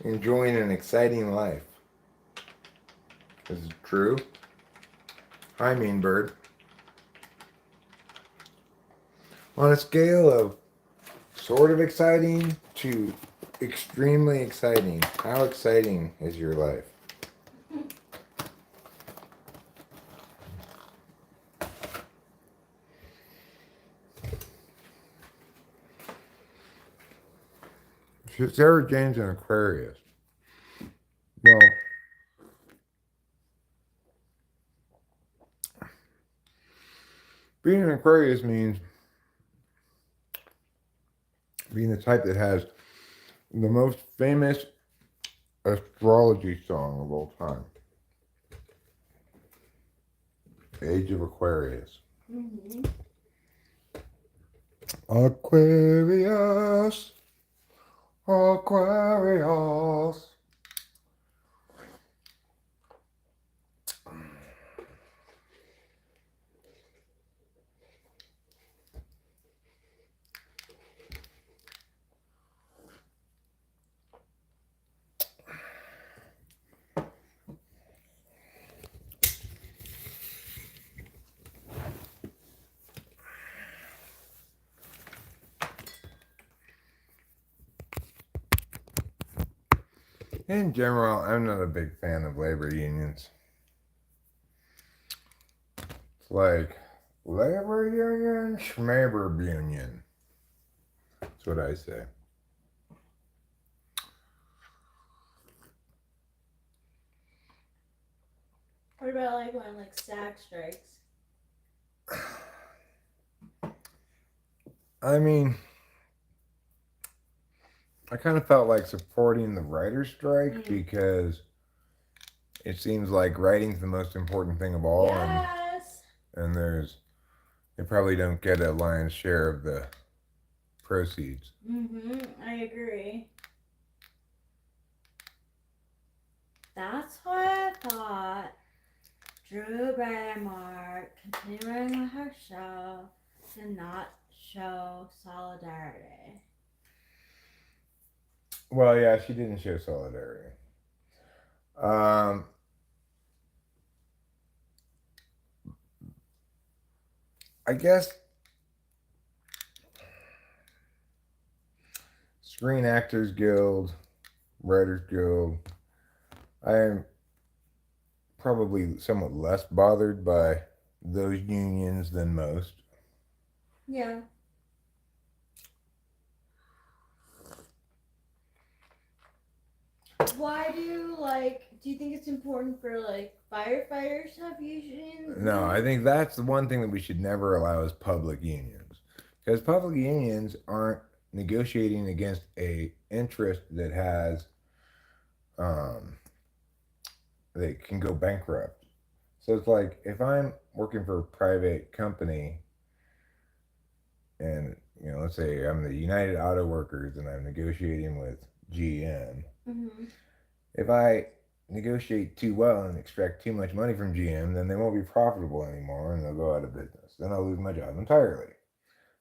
enjoying an exciting life. Is it true? Hi, Mean Bird. On a scale of sort of exciting to extremely exciting, how exciting is your life? Sarah Jane's an Aquarius. Well, being an Aquarius means being the type that has the most famous astrology song of all time. Age of Aquarius. Mm-hmm. Aquarius, Aquarius. In general, I'm not a big fan of labor unions. It's like labor union, schmabor union. That's what I say. What about like when like SAG strikes? I mean, I kind of felt like supporting the writer's strike because it seems like writing's the most important thing of all, Yes. and they probably don't get a lion's share of the proceeds. I agree. That's why I thought Drew Barrymore continuing with her show to not show solidarity. Well, yeah, she didn't show solidarity. I guess Screen Actors Guild, Writers Guild, I am probably somewhat less bothered by those unions than most. Yeah. Why do you think it's important for like firefighters to have unions? No, I think that's the one thing that we should never allow is public unions. Because public unions aren't negotiating against a interest that has um that can go bankrupt. So it's like if I'm working for a private company and let's say I'm the United Auto Workers and I'm negotiating with GM. Mm-hmm. If I negotiate too well and extract too much money from GM, then they won't be profitable anymore and they'll go out of business. Then I'll lose my job entirely.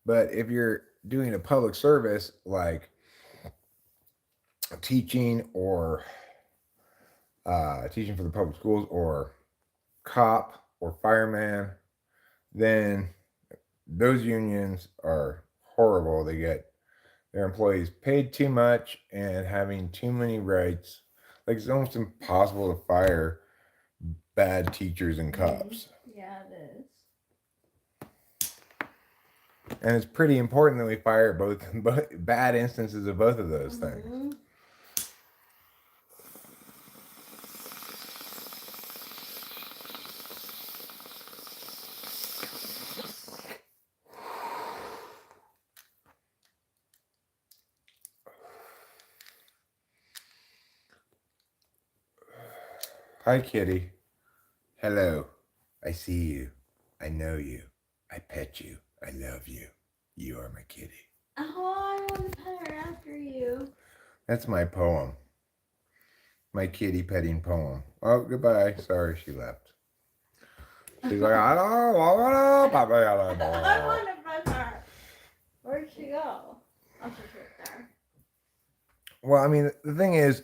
But if you're doing a public service like teaching or teaching for the public schools or cop or fireman, then those unions are horrible. They get their employees paid too much and having too many rights. Like it's almost impossible to fire bad teachers and cops. Yeah, it is. And it's pretty important that we fire both bad instances of both of those things. Hi, kitty. Hello. I see you. I know you. I pet you. I love you. You are my kitty. Oh, I want to pet her after you. That's my poem. My kitty petting poem. Oh, goodbye. Sorry, she left. She's like, I don't want to. I want to pet her. Where'd she go? Oh, she's right there. Well, I mean, the thing is,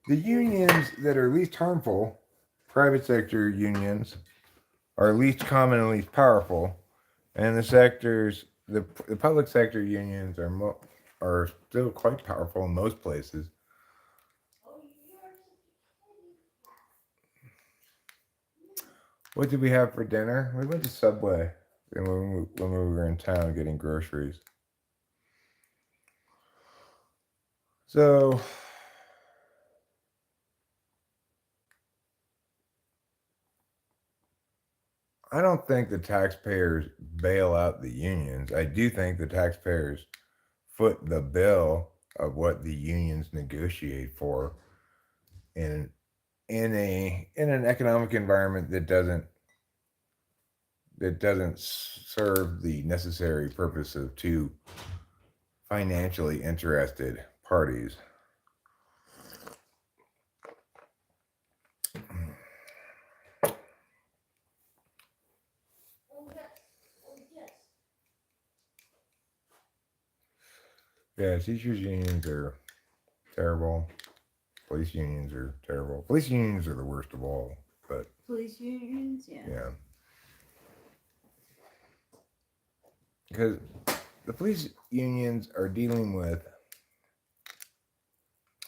the unions that are least harmful, private sector unions, are least common and least powerful, and the public sector unions are still quite powerful in most places. What did we have for dinner? We went to Subway when we were in town getting groceries. So I don't think the taxpayers bail out the unions. I do think the taxpayers foot the bill of what the unions negotiate for in an economic environment that doesn't serve the necessary purpose of two financially interested parties. Yeah, teachers unions are terrible. Police unions are terrible. Police unions are the worst of all. But police unions, yeah. Because the police unions are dealing with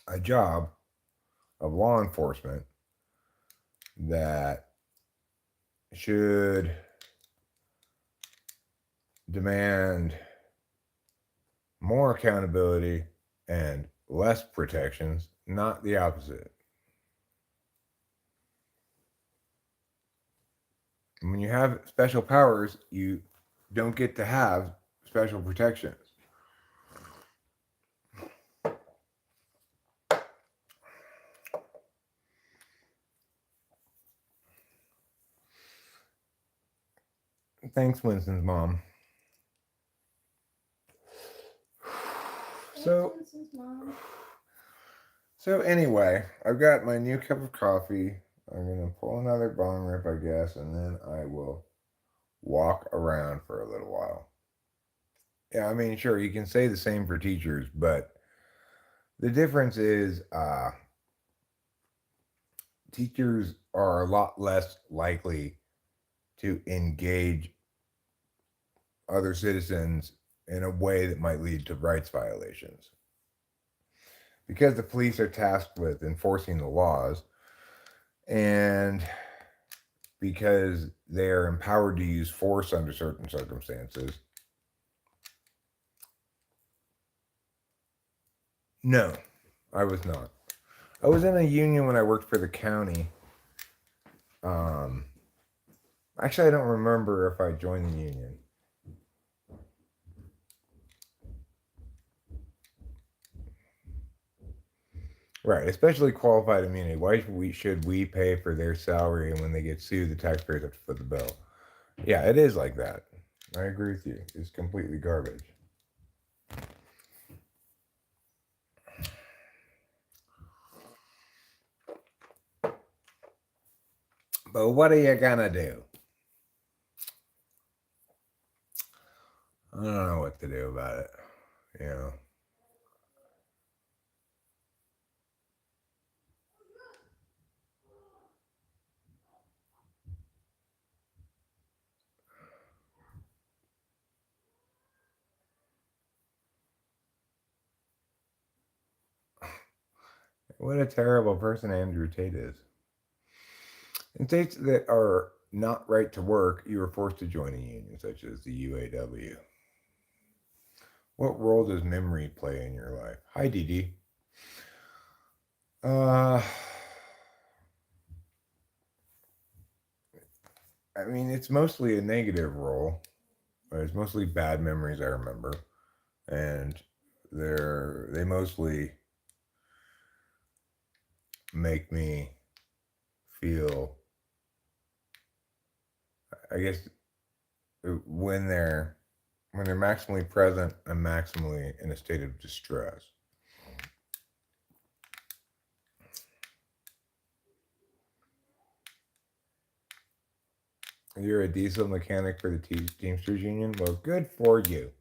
a job of law enforcement that should demand more accountability and less protections, not the opposite. When you have special powers, you don't get to have special protections. Thanks, Winston's mom. So anyway, I've got my new cup of coffee. I'm gonna pull another bong rip, I guess, and then I will walk around for a little while. Yeah, I mean, sure, you can say the same for teachers, but the difference is teachers are a lot less likely to engage other citizens in a way that might lead to rights violations. Because the police are tasked with enforcing the laws, and because they are empowered to use force under certain circumstances. No, I was not. I was in a union when I worked for the county. Um, Actually, I don't remember if I joined the union. Right, especially qualified immunity. Why should we pay for their salary, and when they get sued, the taxpayers have to foot the bill? Yeah, it is like that. I agree with you. It's completely garbage. But what are you gonna do? I don't know what to do about it. You know. What a terrible person Andrew Tate is. In states that are not right to work, you are forced to join a union, such as the UAW. What role does memory play in your life? Hi, Dee Dee. I mean, it's mostly a negative role. It's mostly bad memories I remember, and they mostly make me feel. I guess when they're maximally present, I'm maximally in a state of distress. You're a diesel mechanic for the Teamsters Union? Well, good for you.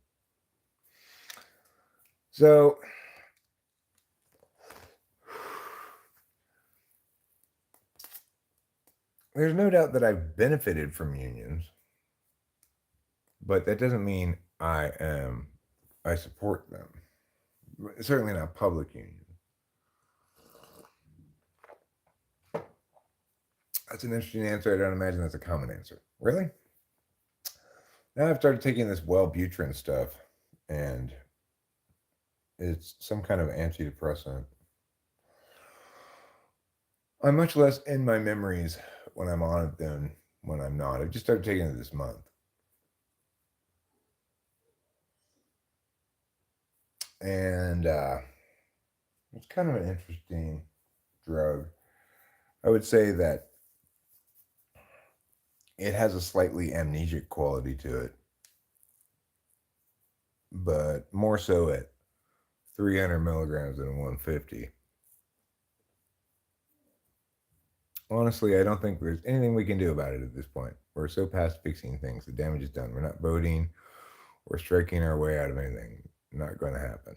So, there's no doubt that I've benefited from unions, but that doesn't mean I support them. Certainly not public unions. That's an interesting answer. I don't imagine that's a common answer. Really? Now I've started taking this Wellbutrin stuff, and it's some kind of antidepressant. I'm much less in my memories when I'm on it than when I'm not. I just started taking it this month. And it's kind of an interesting drug. I would say that it has a slightly amnesic quality to it, but more so at 300 milligrams than 150. Honestly, I don't think there's anything we can do about it at this point. We're so past fixing things. The damage is done. We're not voting or striking our way out of anything. Not going to happen.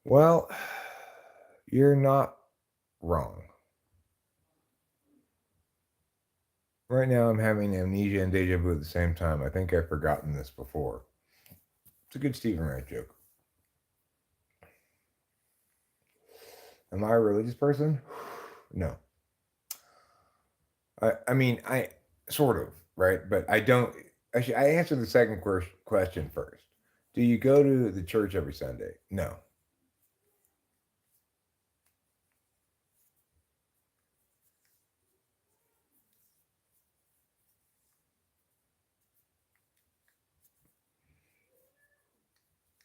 Well, you're not wrong. Right now, I'm having amnesia and deja vu at the same time. I think I've forgotten this before. It's a good Stephen Wright joke. Am I a religious person? No. I mean, I sort of, right? But I don't. Actually, I answered the second question first. Do you go to the church every Sunday? No.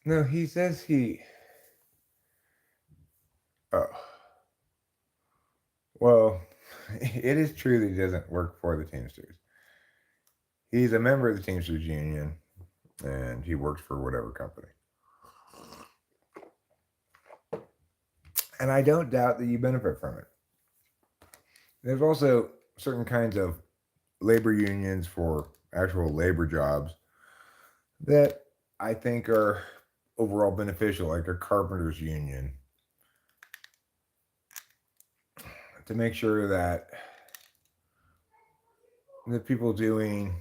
No, he says he. Oh. Well, it is true that he doesn't work for the Teamsters. He's a member of the Teamsters Union, and he works for whatever company. And I don't doubt that you benefit from it. There's also certain kinds of labor unions for actual labor jobs that I think are overall beneficial, like a carpenters union, to make sure that the people doing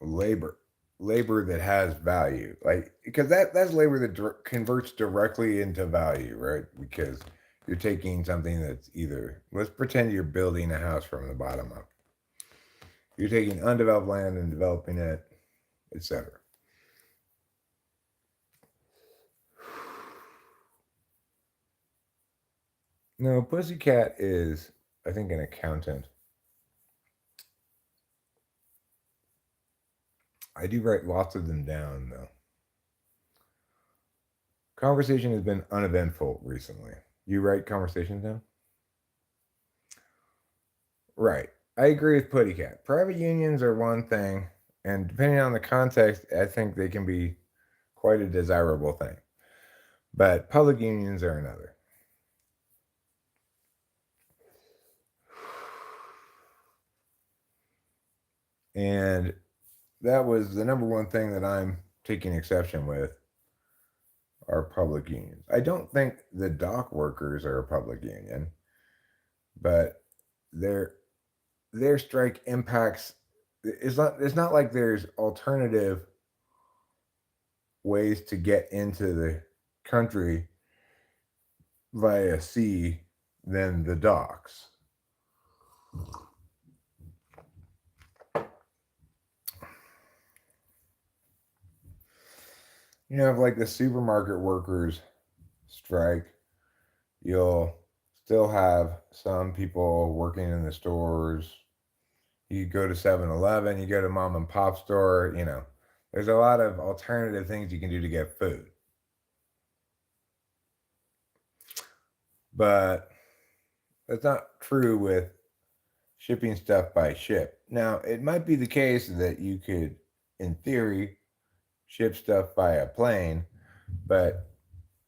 labor that has value, like because that's labor that converts directly into value, right? Because you're taking something that's either, let's pretend you're building a house from the bottom up. You're taking undeveloped land and developing it, etc. No, Pussycat is, I think, an accountant. I do write lots of them down, though. Conversation has been uneventful recently. You write conversations down? Right. I agree with Pussycat. Private unions are one thing, and depending on the context, I think they can be quite a desirable thing. But public unions are another. And that was the number one thing that I'm taking exception with are public unions. I don't think the dock workers are a public union, but their strike impacts, it's not like there's alternative ways to get into the country via sea than the docks. You know, if like the supermarket workers strike, you'll still have some people working in the stores. You go to 7-Eleven, you go to mom and pop store, there's a lot of alternative things you can do to get food. But that's not true with shipping stuff by ship. Now, it might be the case that you could, in theory, ship stuff by a plane, but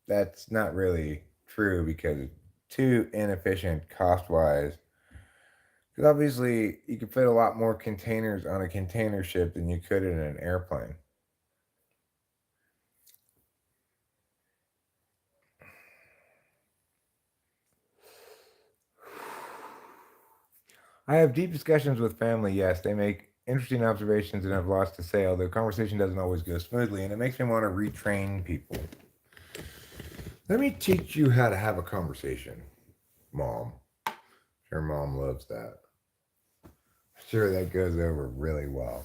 that's not really true because it's too inefficient cost wise. Because obviously, you could fit a lot more containers on a container ship than you could in an airplane. I have deep discussions with family, yes. They make interesting observations and have lots to say, although conversation doesn't always go smoothly, and it makes me want to retrain people. Let me teach you how to have a conversation, Mom. Your mom loves that. I'm sure that goes over really well.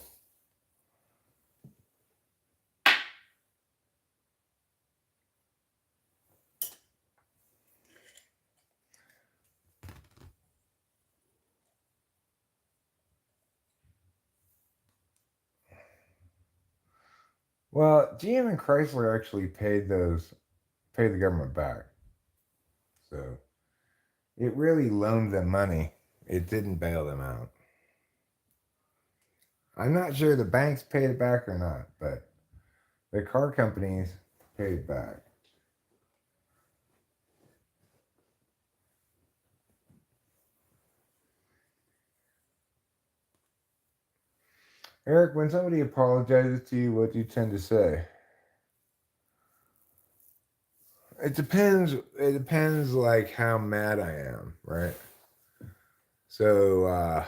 Well, GM and Chrysler actually paid the government back. So it really loaned them money. It didn't bail them out. I'm not sure the banks paid it back or not, but the car companies paid it back. Eric, when somebody apologizes to you, what do you tend to say? It depends. It depends, like how mad I am, right? So,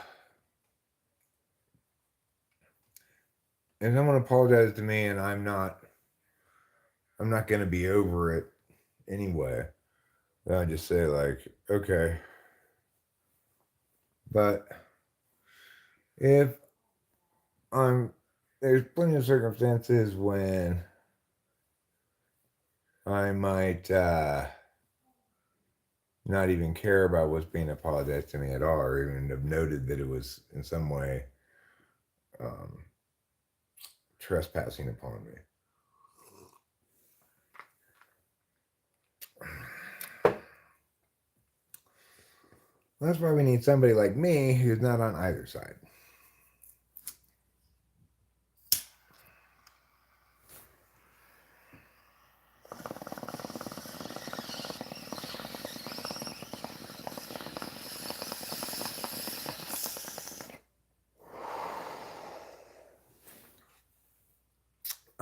if someone apologizes to me and I'm not gonna be over it anyway, then I just say like, okay. But if I'm, there's plenty of circumstances when I might not even care about what's being apologized to me at all, or even have noted that it was in some way um, trespassing upon me. That's why we need somebody like me who's not on either side.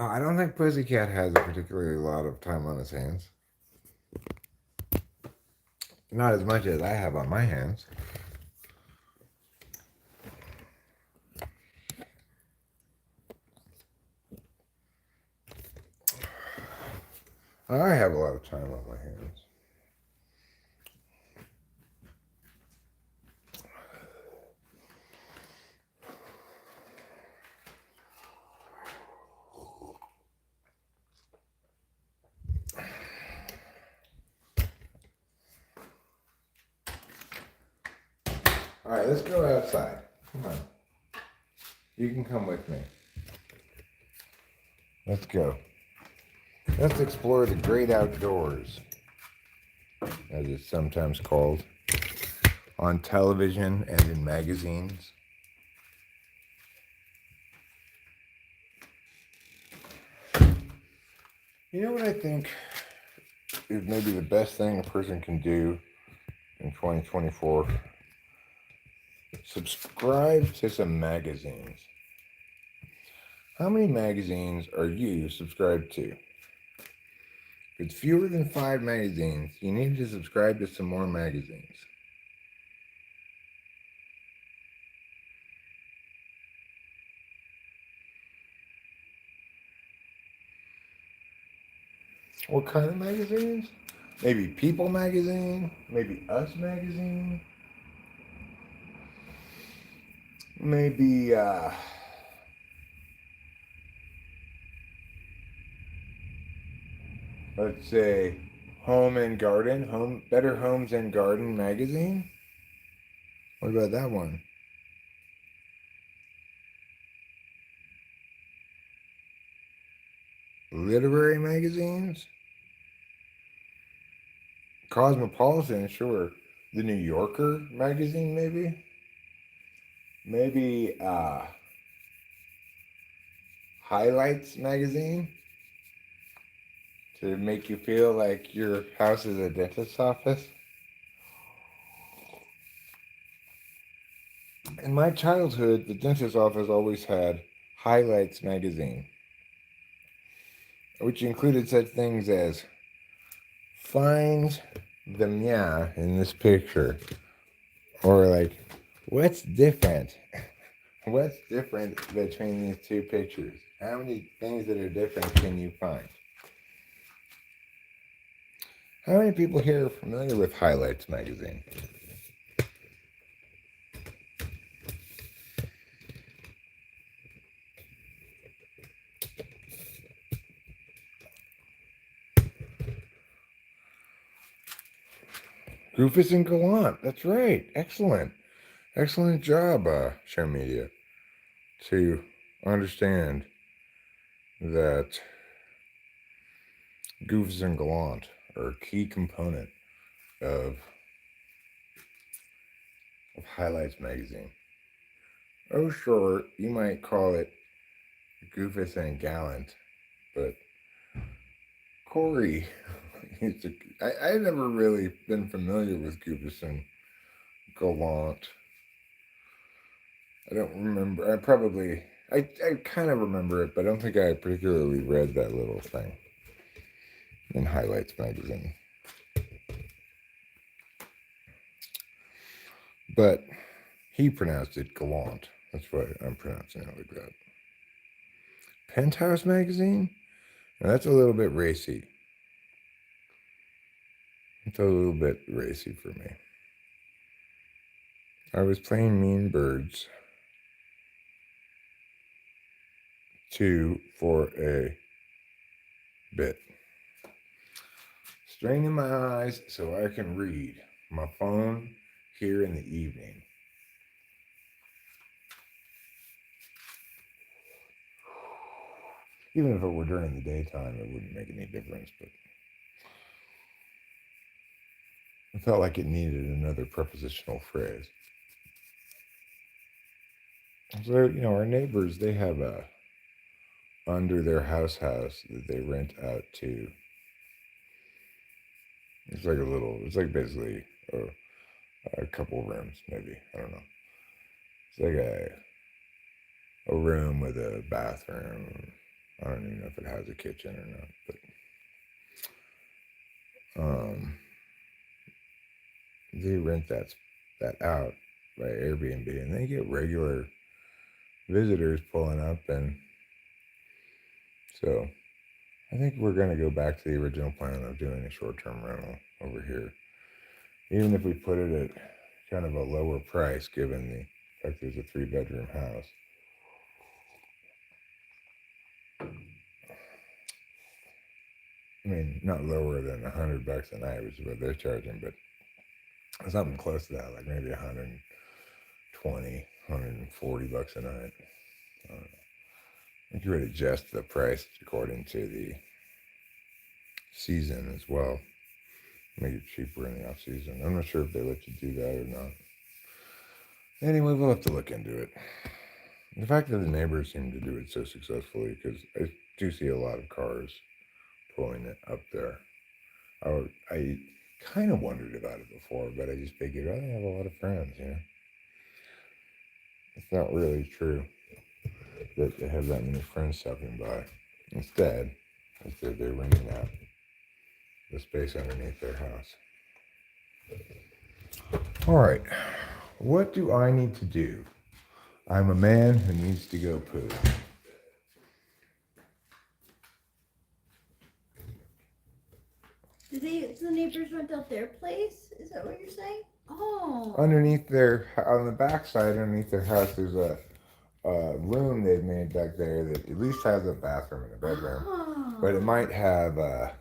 I don't think Pussycat has a particularly lot of time on his hands. Not as much as I have on my hands. I have a lot of time on my hands. All right, let's go outside. Come on. You can come with me. Let's go. Let's explore the great outdoors, as it's sometimes called, on television and in magazines. You know what I think is maybe the best thing a person can do in 2024? Subscribe to some magazines. How many magazines are you subscribed to? If it's fewer than 5 magazines, you need to subscribe to some more magazines. What kind of magazines? Maybe People Magazine? Maybe Us Magazine? Maybe, let's say, Home and Garden? Better Homes and Garden Magazine? What about that one? Literary magazines? Cosmopolitan, sure. The New Yorker magazine, maybe? Maybe Highlights magazine to make you feel like your house is a dentist's office. In my childhood, the dentist's office always had Highlights magazine, which included such things as find the mia in this picture, or like, what's different? What's different between these two pictures? How many things that are different can you find? How many people here are familiar with Highlights magazine? Goofus and Gallant. That's right. Excellent. Excellent job, Show Media, to understand that Goofus and Gallant are a key component of Highlights magazine. Oh, sure, you might call it Goofus and Gallant, but Corey, I've never really been familiar with Goofus and Gallant. I don't remember. I kind of remember it, but I don't think I particularly read that little thing in Highlights magazine. But he pronounced it Gallant. That's why I'm pronouncing it like that. Penthouse magazine? Now that's a little bit racy. It's a little bit racy for me. I was playing Mean Birds 2 for a bit. Straining my eyes so I can read my phone here in the evening. Even if it were during the daytime, it wouldn't make any difference, but I felt like it needed another prepositional phrase. So, our neighbors, they have a under their house that they rent out to. It's like basically a couple rooms, maybe. I don't know. It's like a room with a bathroom. I don't even know if it has a kitchen or not, but they rent that out by Airbnb, and they get regular visitors pulling up, and so I think we're going to go back to the original plan of doing a short-term rental over here, even if we put it at kind of a lower price, given the fact there's a 3-bedroom house. I mean, not lower than $100 a night, which is what they're charging, but something close to that, like maybe 120, $140 a night. I don't know. You could adjust the price according to the season as well. Make it cheaper in the off season. I'm not sure if they let you do that or not. Anyway, we'll have to look into it. The fact that the neighbors seem to do it so successfully, because I do see a lot of cars pulling it up there. I kind of wondered about it before, but I just figured, oh, they have a lot of friends, you know. It's not really true that they have that many friends stopping by. Instead, they're renting out the space underneath their house. All right, what do I need to do? I'm a man who needs to go poo. Do the neighbors rent out their place? Is that what you're saying? Oh. Underneath on the backside, underneath their house, there's a room they've made back there that at least has a bathroom and a bedroom, but it might have a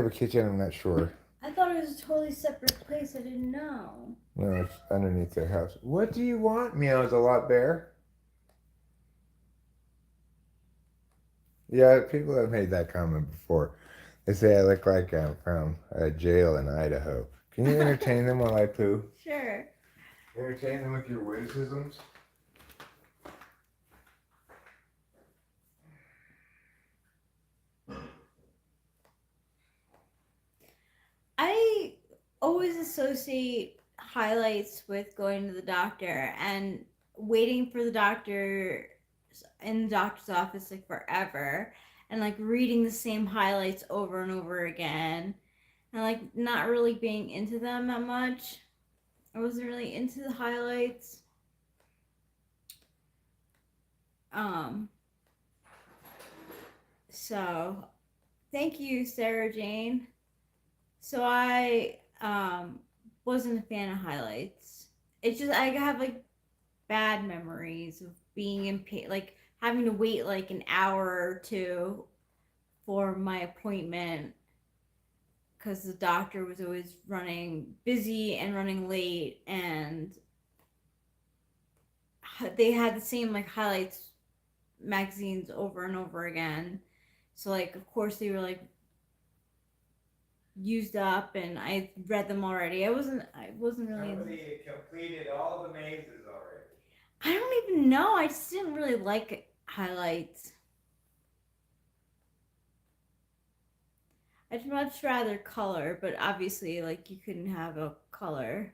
kitchen. I'm not sure. I thought it was a totally separate place. I didn't know. No, it's underneath their house. What do you want? Meows a lot, bear. Yeah, people have made that comment before. They say I look like I'm from a jail in Idaho. Can you entertain them while I poo? Sure. Entertain them with your witticisms? I always associate highlights with going to the doctor and waiting for the doctor in the doctor's office like forever and like reading the same highlights over and over again and like not really being into them that much. I wasn't really into the highlights. So thank you, Sarah Jane. So I wasn't a fan of highlights. It's just I have like bad memories of being in pain, like having to wait like an hour or two for my appointment because the doctor was always running busy and running late, and they had the same like highlights magazines over and over again. So like of course they were like used up and I read them already. I wasn't really Somebody completed all the mazes already. I don't even know. I just didn't really like highlights. I'd much rather color, but obviously like you couldn't have a color.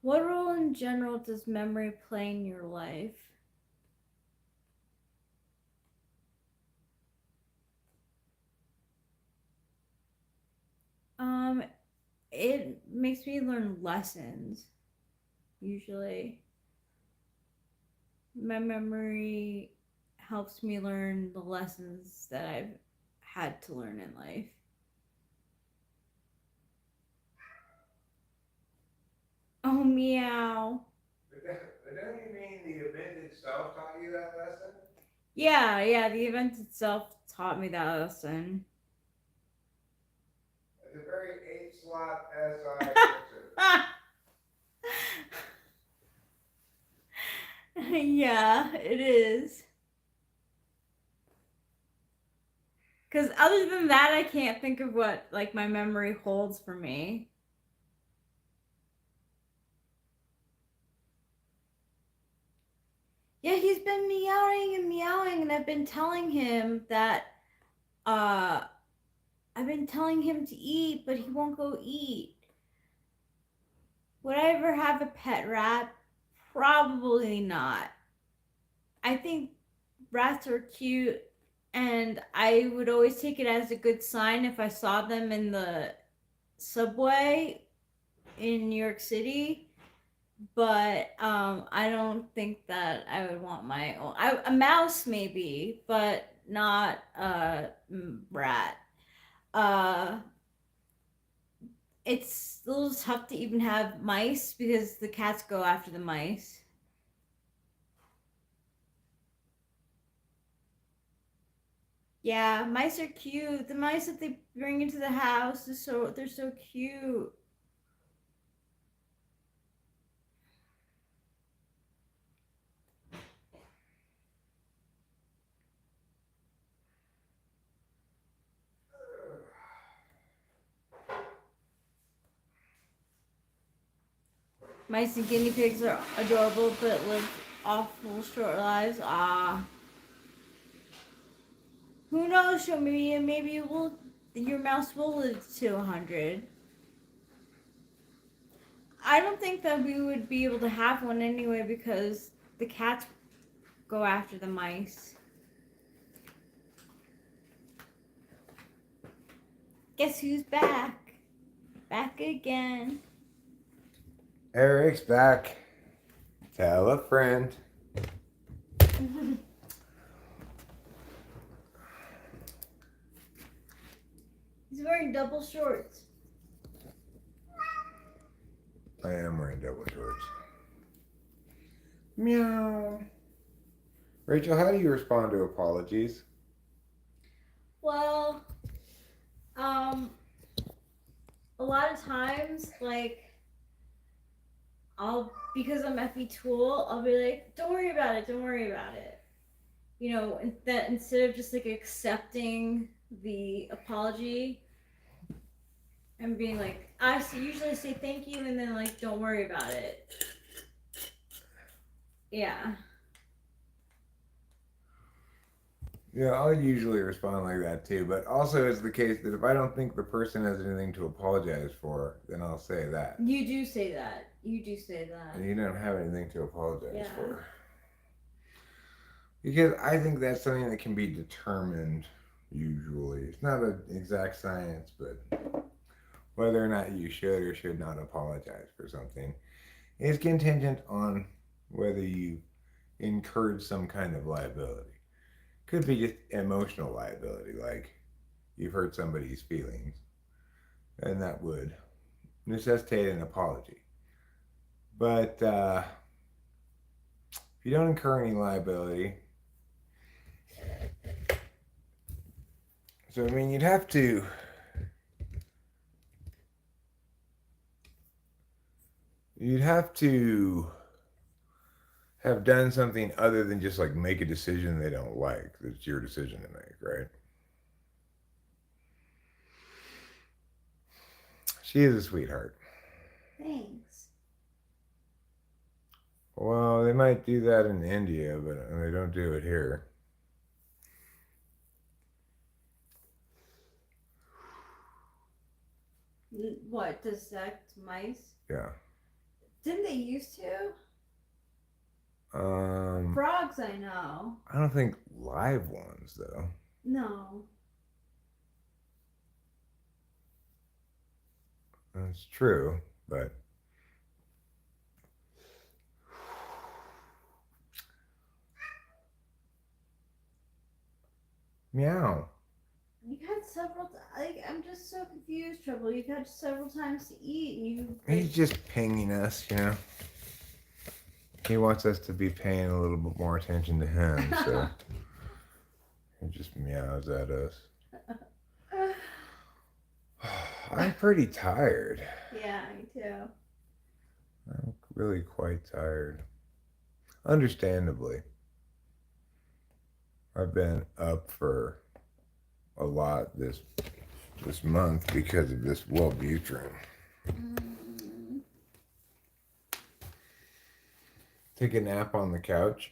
What role in general does memory play in your life? It makes me learn lessons, usually. My memory helps me learn the lessons that I've had to learn in life. Oh, meow. But don't you mean the event itself taught you that lesson? Yeah, the event itself taught me that lesson. The very 8-slot SI Yeah, it is. Because other than that, I can't think of what like my memory holds for me. Yeah, he's been meowing and meowing, and I've been telling him that I've been telling him to eat, but he won't go eat. Would I ever have a pet rat? Probably not. I think rats are cute, and I would always take it as a good sign if I saw them in the subway in New York City but I don't think that I would want my own. A mouse maybe, but not a rat. Uh, it's a little tough to even have mice because the cats go after the mice. Yeah, mice are cute. The mice that they bring into the house is they're so cute. Mice and guinea pigs are adorable but live awful short lives. Ah, who knows? Show me, maybe it will. Your mouse will live to 100. I don't think that we would be able to have one anyway because the cats go after the mice. Guess who's back? Back again. Eric's back. Tell a friend. He's wearing double shorts. I am wearing double shorts. Meow. Rachel, how do you respond to apologies? Well, um, a lot of times, like, because I'm Effie Tool, I'll be like, don't worry about it, don't worry about it. You know, that instead of just like accepting the apology and being like, usually say thank you and then like, don't worry about it. Yeah. Yeah, I'll usually respond like that too, but also it's the case that if I don't think the person has anything to apologize for, then I'll say that. You do say that. You do say that. And you don't have anything to apologize Yeah. for. Because I think that's something that can be determined usually. It's not an exact science, but whether or not you should or should not apologize for something is contingent on whether you incurred some kind of liability. Could be just emotional liability, like you've hurt somebody's feelings, and that would necessitate an apology. But if you don't incur any liability, so I mean, you'd have to have done something other than just like make a decision they don't like. That's your decision to make, right? She is a sweetheart. Thanks. Well, they might do that in India, but they don't do it here. What? Dissect mice? Yeah. Didn't they used to? Um, Frogs, I know. I don't think live ones though. No. That's true, but meow. You've had several. Like, I'm just so confused, Trouble. You've had several times to eat, and you. He's just pinging us, you know. He wants us to be paying a little bit more attention to him, so he just meows at us. I'm pretty tired. Yeah, me too. I'm really quite tired. Understandably. I've been up for a lot this month because of this Wellbutrin. Mm. Take a nap on the couch.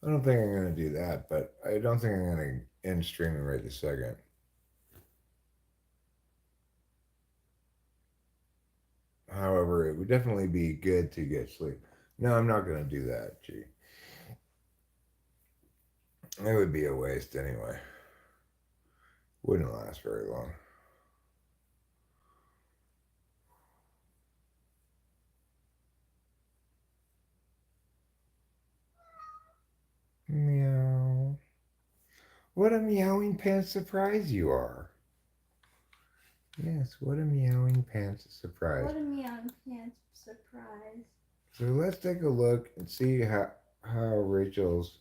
I don't think I'm going to do that, but I don't think I'm going to end streaming right this second. However, it would definitely be good to get sleep. No, I'm not going to do that, gee. It would be a waste anyway. Wouldn't last very long. What a meowing pants surprise you are. Yes, what a meowing pants surprise. What a meowing pants surprise. So let's take a look and see how Rachel's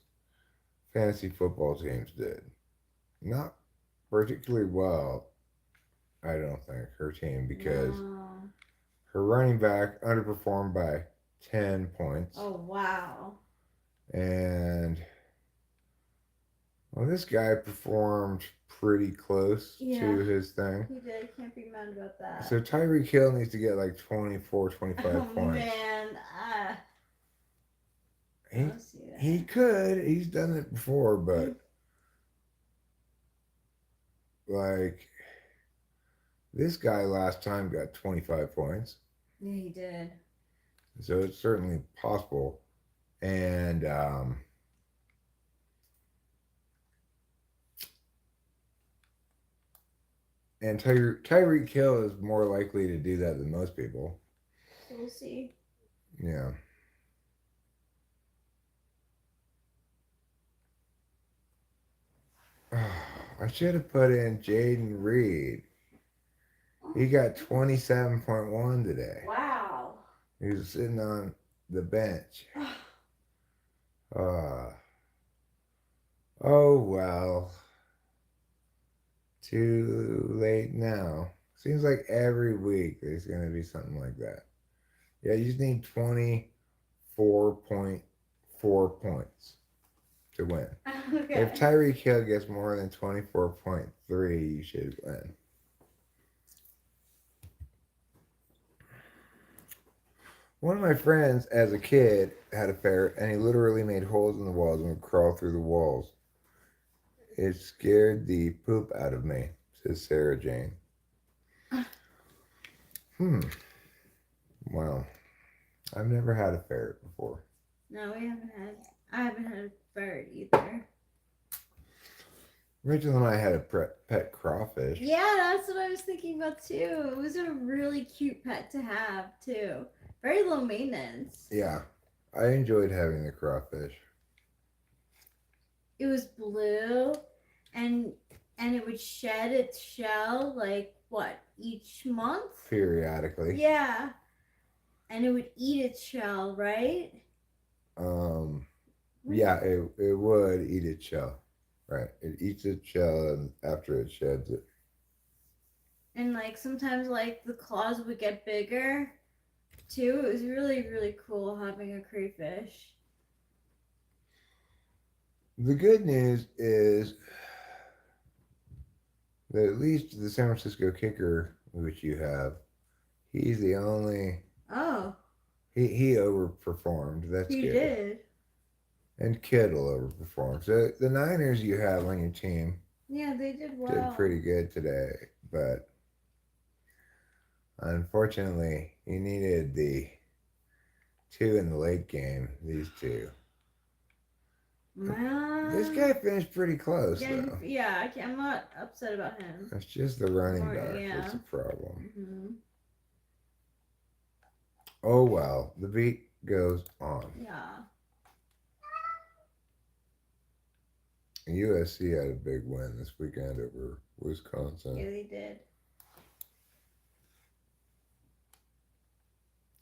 fantasy football teams did. Not particularly well, I don't think, her team, because No. her running back underperformed by 10 points. Oh, wow. And, well, this guy performed pretty close to his thing. He did. Can't be mad about that. So Tyreek Hill needs to get like 24, 25 oh, points. Man. He could. He's done it before, but like this guy last time got 25 points. Yeah, he did. So it's certainly possible. And Tyreek Hill is more likely to do that than most people. So we'll see. Yeah. I should have put in Jaden Reed. He got 27.1 today. Wow. He was sitting on the bench. Oh well. Too late now. Seems like every week there's going to be something like that. Yeah, you just need 24.4 points to win. Okay. If Tyreek Hill gets more than 24.3, you should win. One of my friends, as a kid, had a ferret, and he literally made holes in the walls and would crawl through the walls. It scared the poop out of me, says Sarah Jane. Well, I've never had a ferret before. No, I haven't had a ferret either. Rachel and I had a pet crawfish. Yeah, that's what I was thinking about too. It was a really cute pet to have too. Very low maintenance. Yeah, I enjoyed having the crawfish. It was blue, and it would shed its shell like what, each month? Periodically. Yeah, and it would eat its shell, right? Yeah, it would eat its shell. Right. It eats its shell and after it sheds it. And like sometimes like the claws would get bigger too. It was really, really cool having a crayfish. The good news is that at least the San Francisco kicker, which you have, he's the only. Oh. He overperformed. That's good. He did. And Kittle overperformed. So the Niners you have on your team. Yeah, they did well. Did pretty good today, but unfortunately, you needed the two in the late game. These two. This guy finished pretty close, though. Yeah, I'm not upset about him. It's just the running back that's the problem. Mm-hmm. Oh well, the beat goes on. Yeah. USC had a big win this weekend over Wisconsin. Yeah, they did.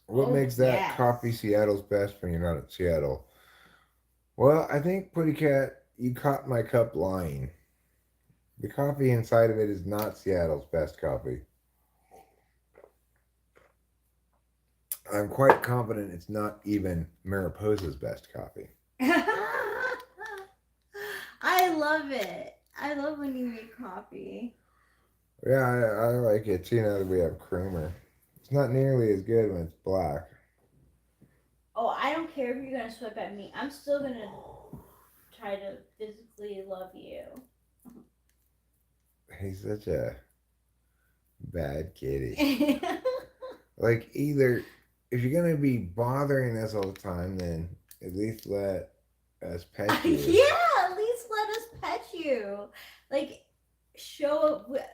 What makes that coffee Seattle's best when you're not at Seattle? Well, I think, Putty Cat, you caught my cup lying. The coffee inside of it is not Seattle's best coffee. I'm quite confident it's not even Mariposa's best coffee. I love it. I love when you make coffee. Yeah, I like it too now that we have creamer. It's not nearly as good when it's black. Oh, I don't care if you're going to swipe at me. I'm still going to try to physically love you. He's such a bad kitty. Like, either, if you're going to be bothering us all the time, then at least let us pet you. Yeah, at least let us pet you. Like,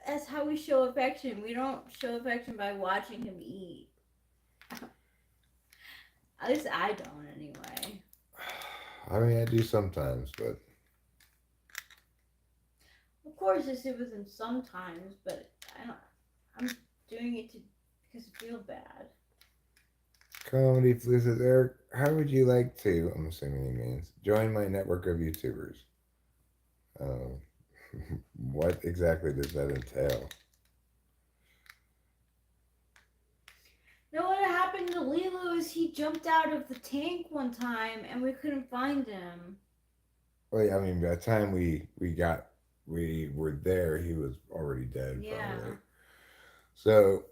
that's how we show affection. We don't show affection by watching him eat. At least I don't, anyway. I mean, I do sometimes, but course I sit with him sometimes, but I'm doing it because I feel bad. Comedy Flu says, Eric, how would you like to, I'm assuming he means, join my network of YouTubers? Um, what exactly does that entail? No, what happened to Lilo is he jumped out of the tank one time and we couldn't find him. Well, I mean, by the time we were there, he was already dead, Yeah. probably. So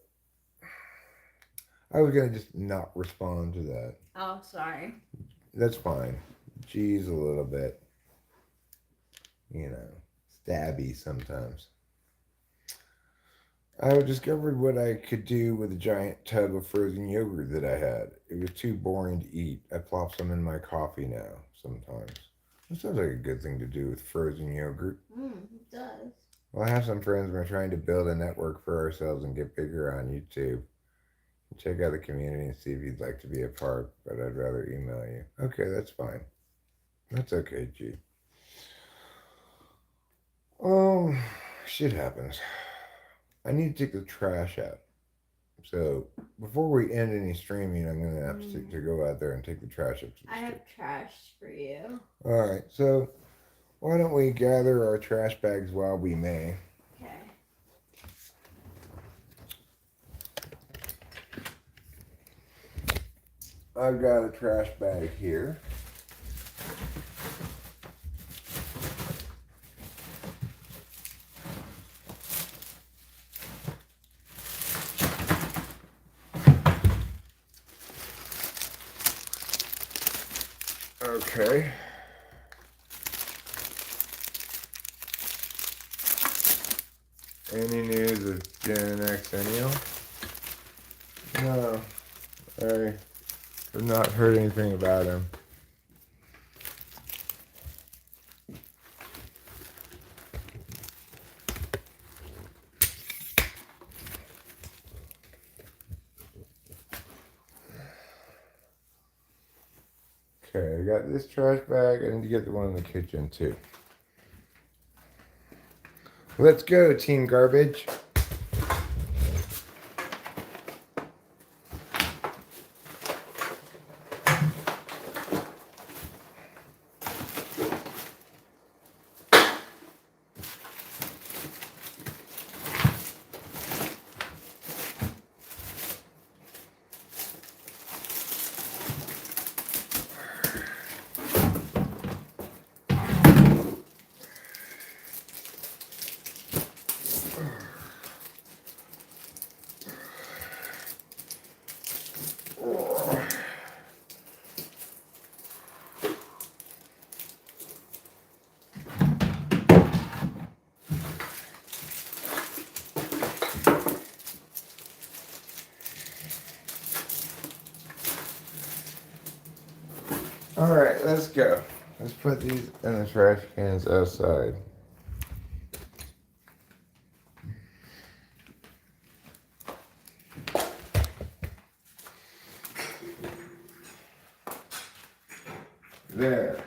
I was gonna just not respond to that. Oh, sorry. That's fine. G's a little bit, stabby sometimes. I discovered what I could do with a giant tub of frozen yogurt that I had. It was too boring to eat. I plop some in my coffee now, sometimes. That sounds like a good thing to do with frozen yogurt. It does. Well, I have some friends. We're trying to build a network for ourselves and get bigger on YouTube. Check out the community and see if you'd like to be a part, but I'd rather email you. Okay, that's fine. That's okay, G. Oh, shit happens. I need to take the trash out. So before we end any streaming, I'm going to have to go out there and take the trash out. I have trash for you. All right. So why don't we gather our trash bags while we may? Okay. I've got a trash bag here. Okay. Any news of Gen Xennial? No. I have not heard anything about him. Okay, I got this trash bag. I need to get the one in the kitchen too. Let's go, Team Garbage. All right, let's go. Let's put these in the trash cans outside. There.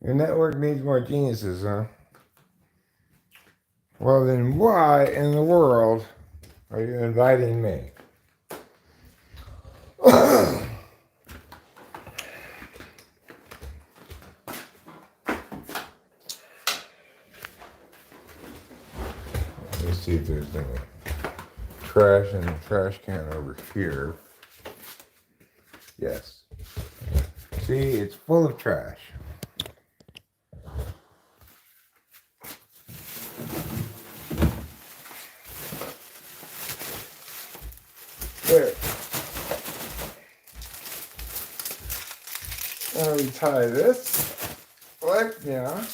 Your network needs more geniuses, huh? Well, then why in the world are you inviting me? Let's see if there's any trash in the trash can over here. Yes. See, it's full of trash. There. we tie this like yeah,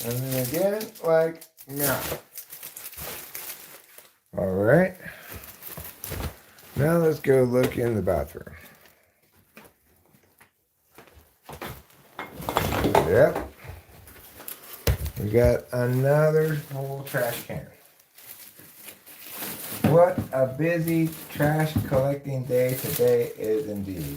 and then again like yeah. All right. Now let's go look in the bathroom. Yep. We got another whole trash can. What a busy trash collecting day today is indeed.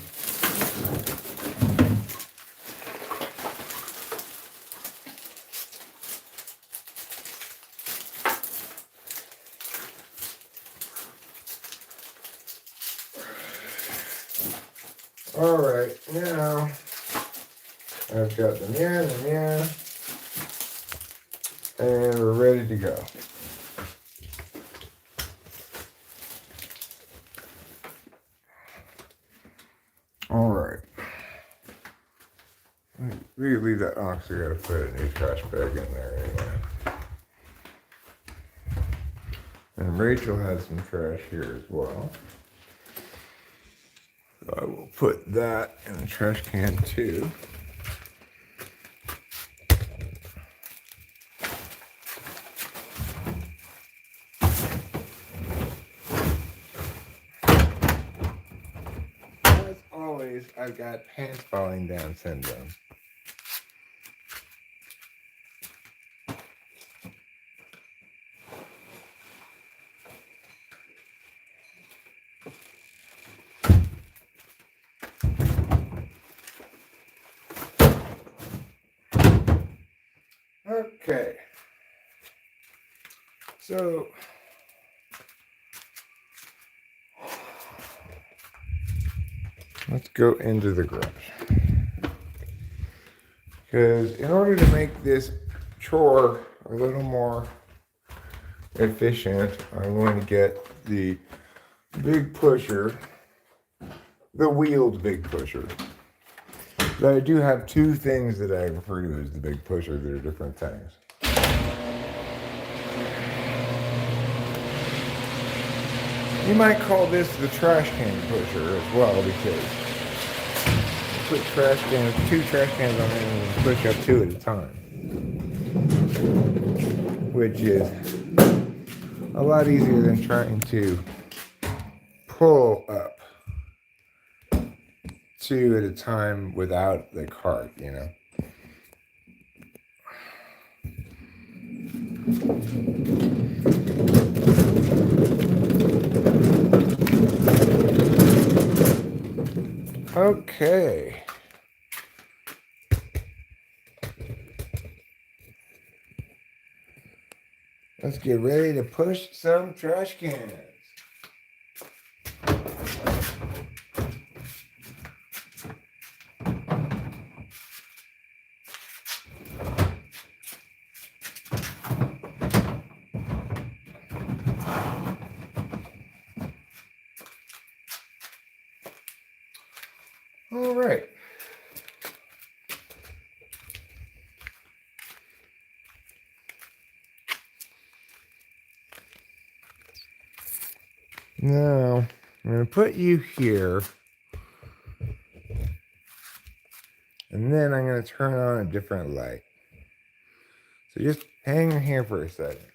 All right, now I've got the yeah, and we're ready to go. All right. We could leave that on because we gotta put a new trash bag in there anyway. And Rachel has some trash here as well. So I will put that in the trash can too. As always, I've got pants falling down syndrome. Okay. So let's go into the garage. Because in order to make this chore a little more efficient, I'm going to get the big pusher, the wheeled big pusher. But I do have two things that I refer to as the big pusher that are different things. You might call this the trash can pusher as well, because you put two trash cans on it and push up two at a time, which is a lot easier than trying to pull up two at a time without the cart, you know. Okay. Let's get ready to push some trash cans. All right. Now, I'm going to put you here. And then I'm going to turn on a different light. So just hang here for a second.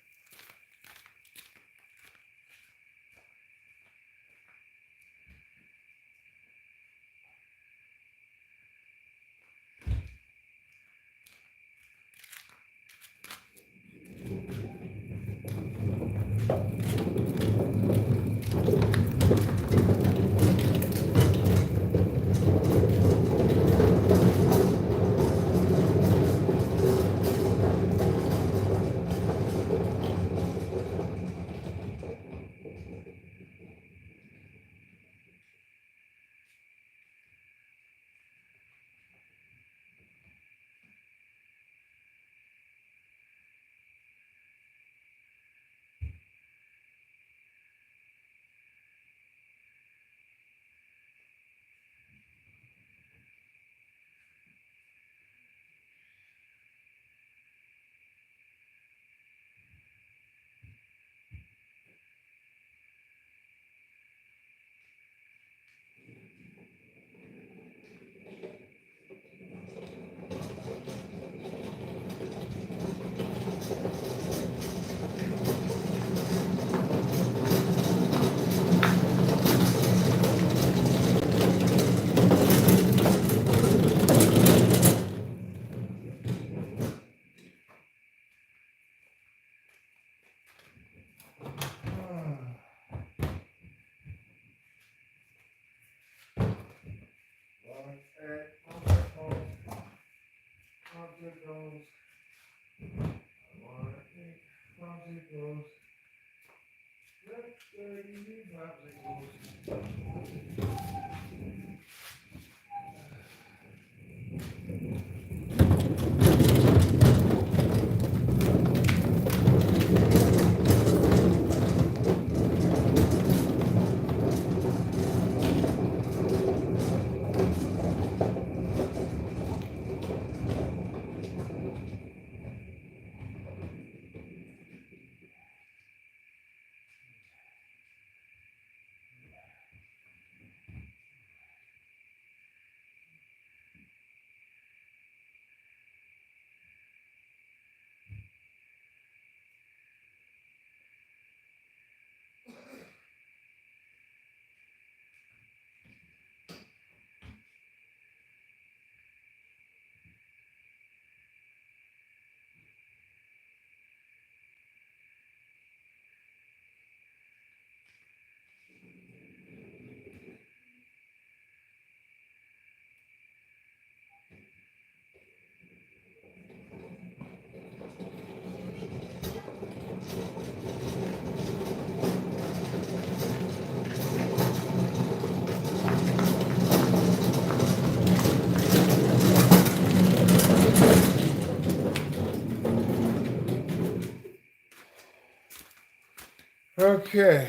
Okay,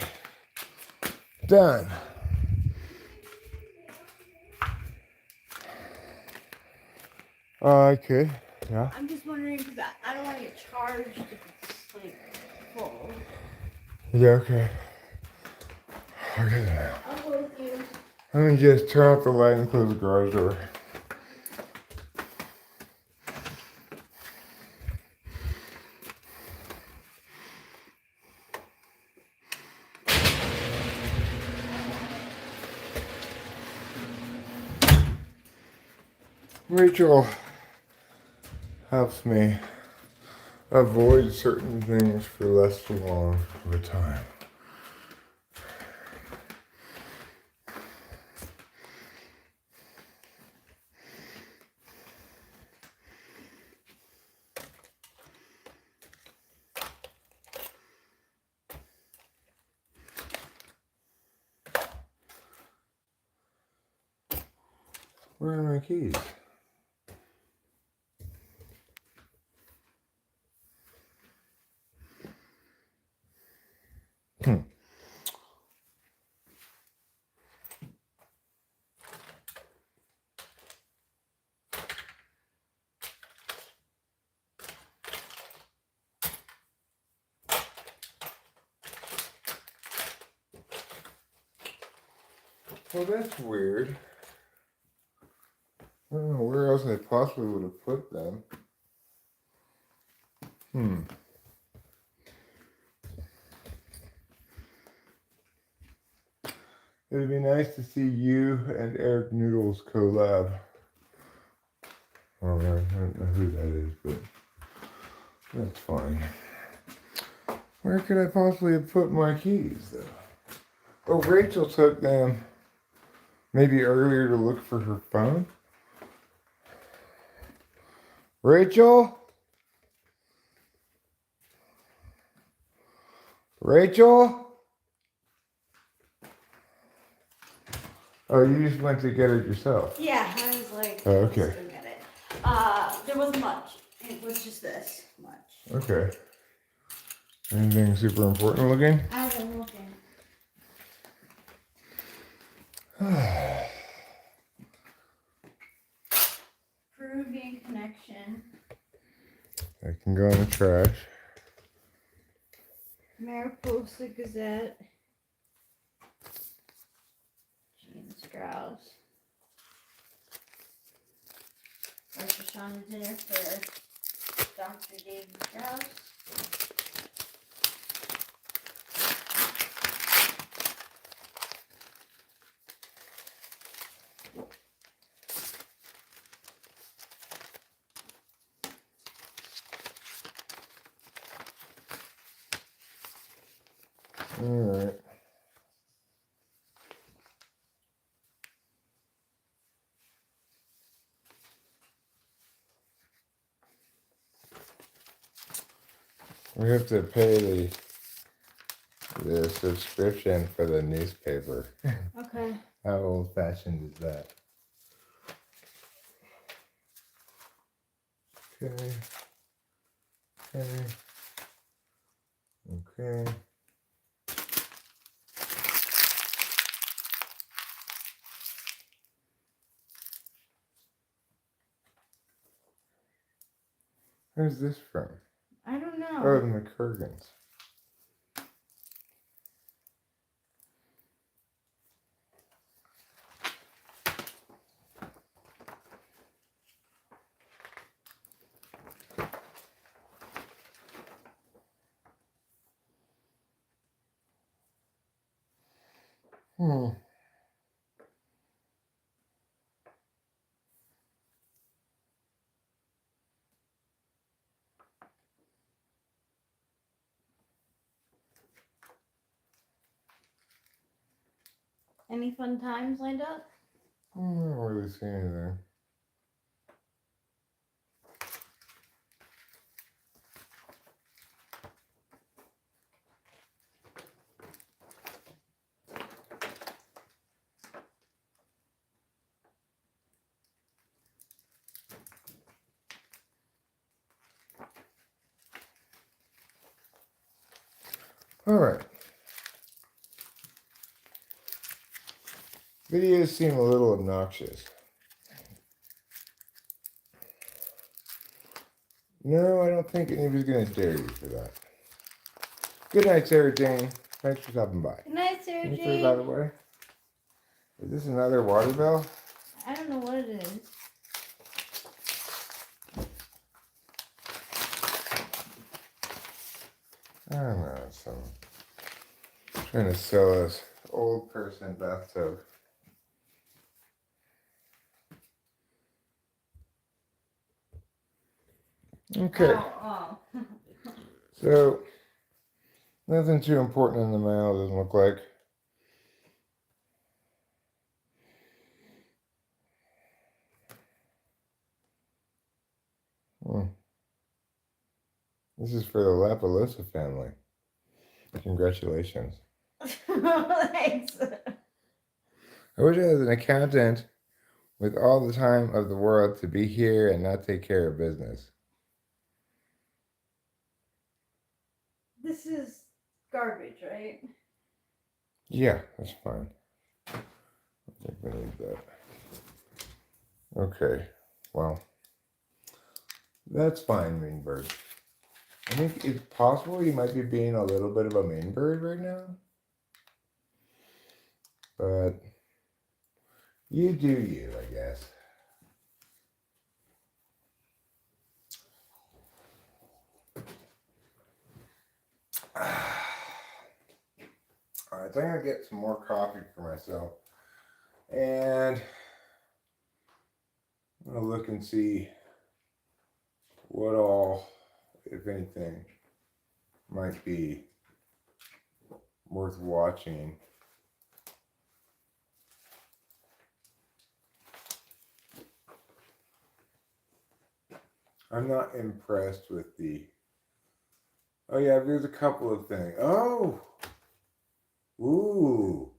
done. I could, yeah. I'm just wondering because I don't want to get charged if it's like full. Yeah, okay. Okay. I'll go with you. Let me just turn off the light and close the garage door. Rachel helps me avoid certain things for less too long of a time. Where are my keys? Well, that's weird. I don't know where else I possibly would have put them. It'd be nice to see you and Eric Noodles collab. Oh, I don't know who that is, but that's fine. Where could I possibly have put my keys, though? Oh, Rachel took them maybe earlier to look for her phone. Rachel? Rachel? Oh, you just went to get it yourself. Yeah, I was like, oh, okay. Let's go get it. There wasn't much. It was just this much. Okay. Anything super important looking? I wasn't looking. Peruvian connection. That can go in the trash. Mariposa Gazette. Gene Strauss. Rosh Hashanah dinner for Dr. David Strauss. All right. We have to pay the subscription for the newspaper. Okay. How old-fashioned is that? Okay. Okay. Okay. Who's this from? I don't know. Oh, the McCurgans. Hmm. Any fun times lined up? I don't really see anything. All right. Videos seem a little obnoxious. No, I don't think anybody's going to dare you for that. Good night, Sarah Jane. Thanks for stopping by. Good night, Sarah Can you Jane. throw that away? Is this another water bell? I don't know what it is. I don't know. Some trying to sell us old person bathtub. Okay. Oh. So nothing too important in the mail, doesn't look like. This is for the Lapaloosa family. Congratulations. Thanks. I wish I was an accountant with all the time of the world to be here and not take care of business. This is garbage, right? Yeah, that's fine. I think we need that. Okay, well, that's fine, mean bird. I think it's possible you might be being a little bit of a mean bird right now. But you do you, I guess. Alright, so I'm going to get some more coffee for myself. And I'm going to look and see what all, if anything, might be worth watching. I'm not impressed with the... Oh yeah, there's a couple of things. Oh! Ooh!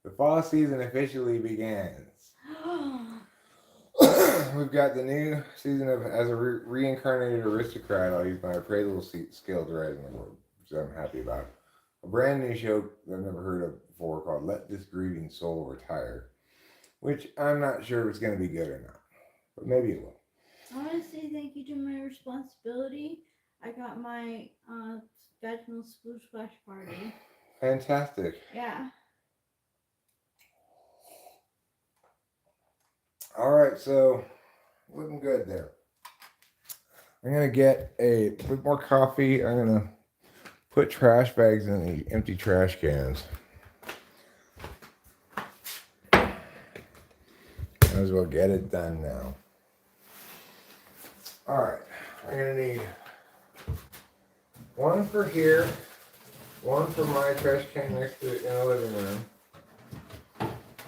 The fall season officially begins. We've got the new season of As a Reincarnated Aristocrat. I'll use my appraisal skill to rise in the world, which I'm happy about. A brand new show that I've never heard of before called Let This Grieving Soul Retire, which I'm not sure if it's going to be good or not, but maybe it will. I want to say thank you to my responsibility. I got my vaginal sploosh splash party. Fantastic. Yeah. All right, so looking good there. I'm going to get a bit more coffee. I'm going to put trash bags in the empty trash cans. Might as well get it done now. All right, I'm going to need one for here, one for my trash can next to it in the living room,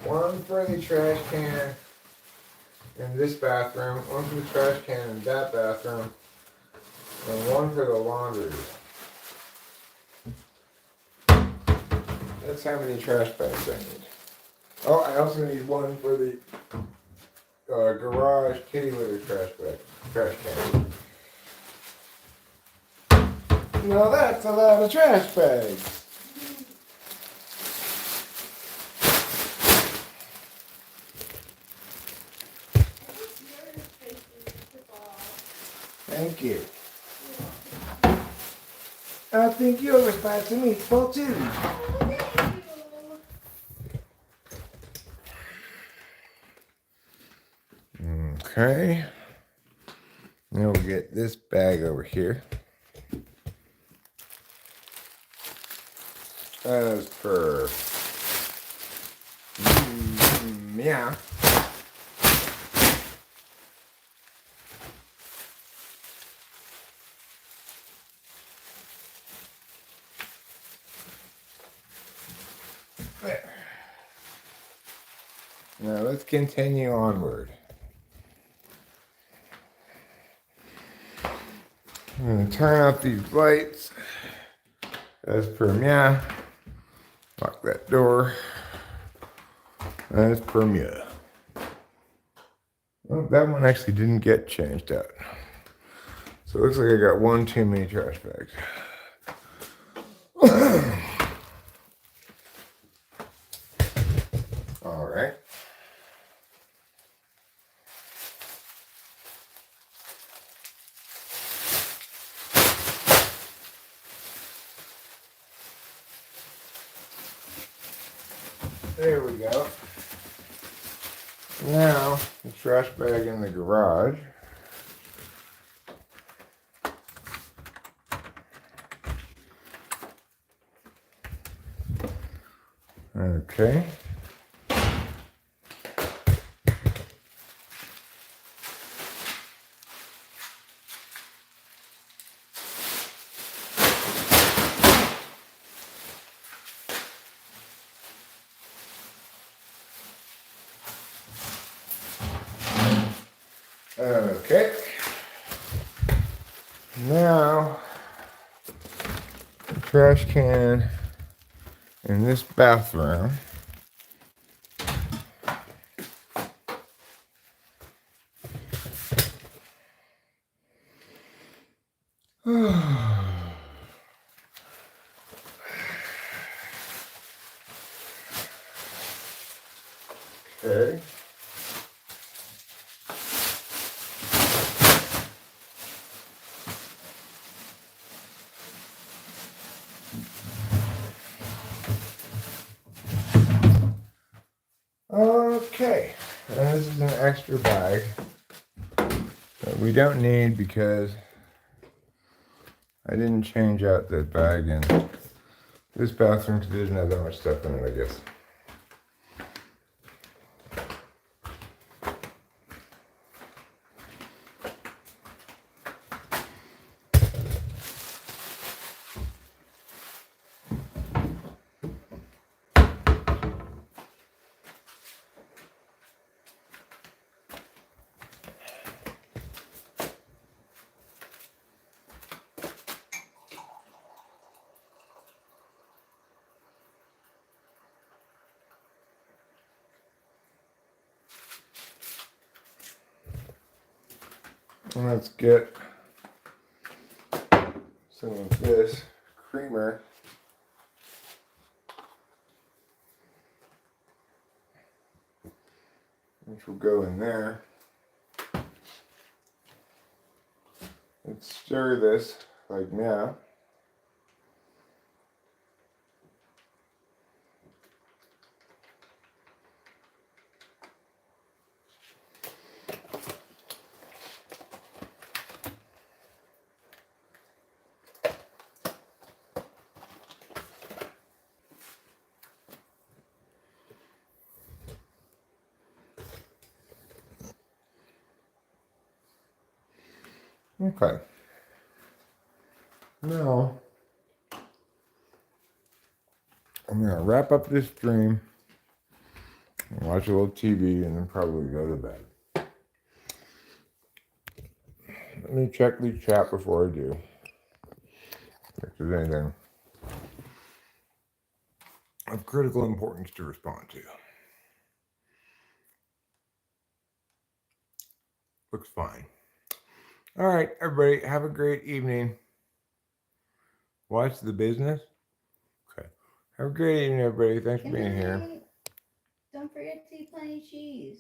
one for the trash can in this bathroom, one for the trash can in that bathroom, and one for the laundry. That's how many trash bags I need. Oh, I also need one for the garage kitty litter trash can. Now that's a lot of trash bags. Thank you. I think yours bites a meatball too. Okay. Now we'll get this bag over here. As per yeah. There. Now let's continue onward. I'm going to turn out these lights as per meow. Lock that door as per meow. Well, that one actually didn't get changed out. So it looks like I got one too many trash bags. All right. There we go. Now, the trash bag in the garage. Okay. Okay. Now, the trash can in this bathroom. Okay. Okay, and this is an extra bag that we don't need because I didn't change out that bag in this bathroom because it didn't have that much stuff in it, I guess. Let's get some of this creamer. Which will go in there. Let's stir this like now. Okay. Now, I'm going to wrap up this stream, and watch a little TV, and then probably go to bed. Let me check the chat before I do. If there's anything. of critical importance to respond to. Looks fine. All right, everybody, have a great evening. Watch the business. Okay. Have a great evening, everybody. Thanks for Good being here. night. Don't forget to eat plenty of cheese.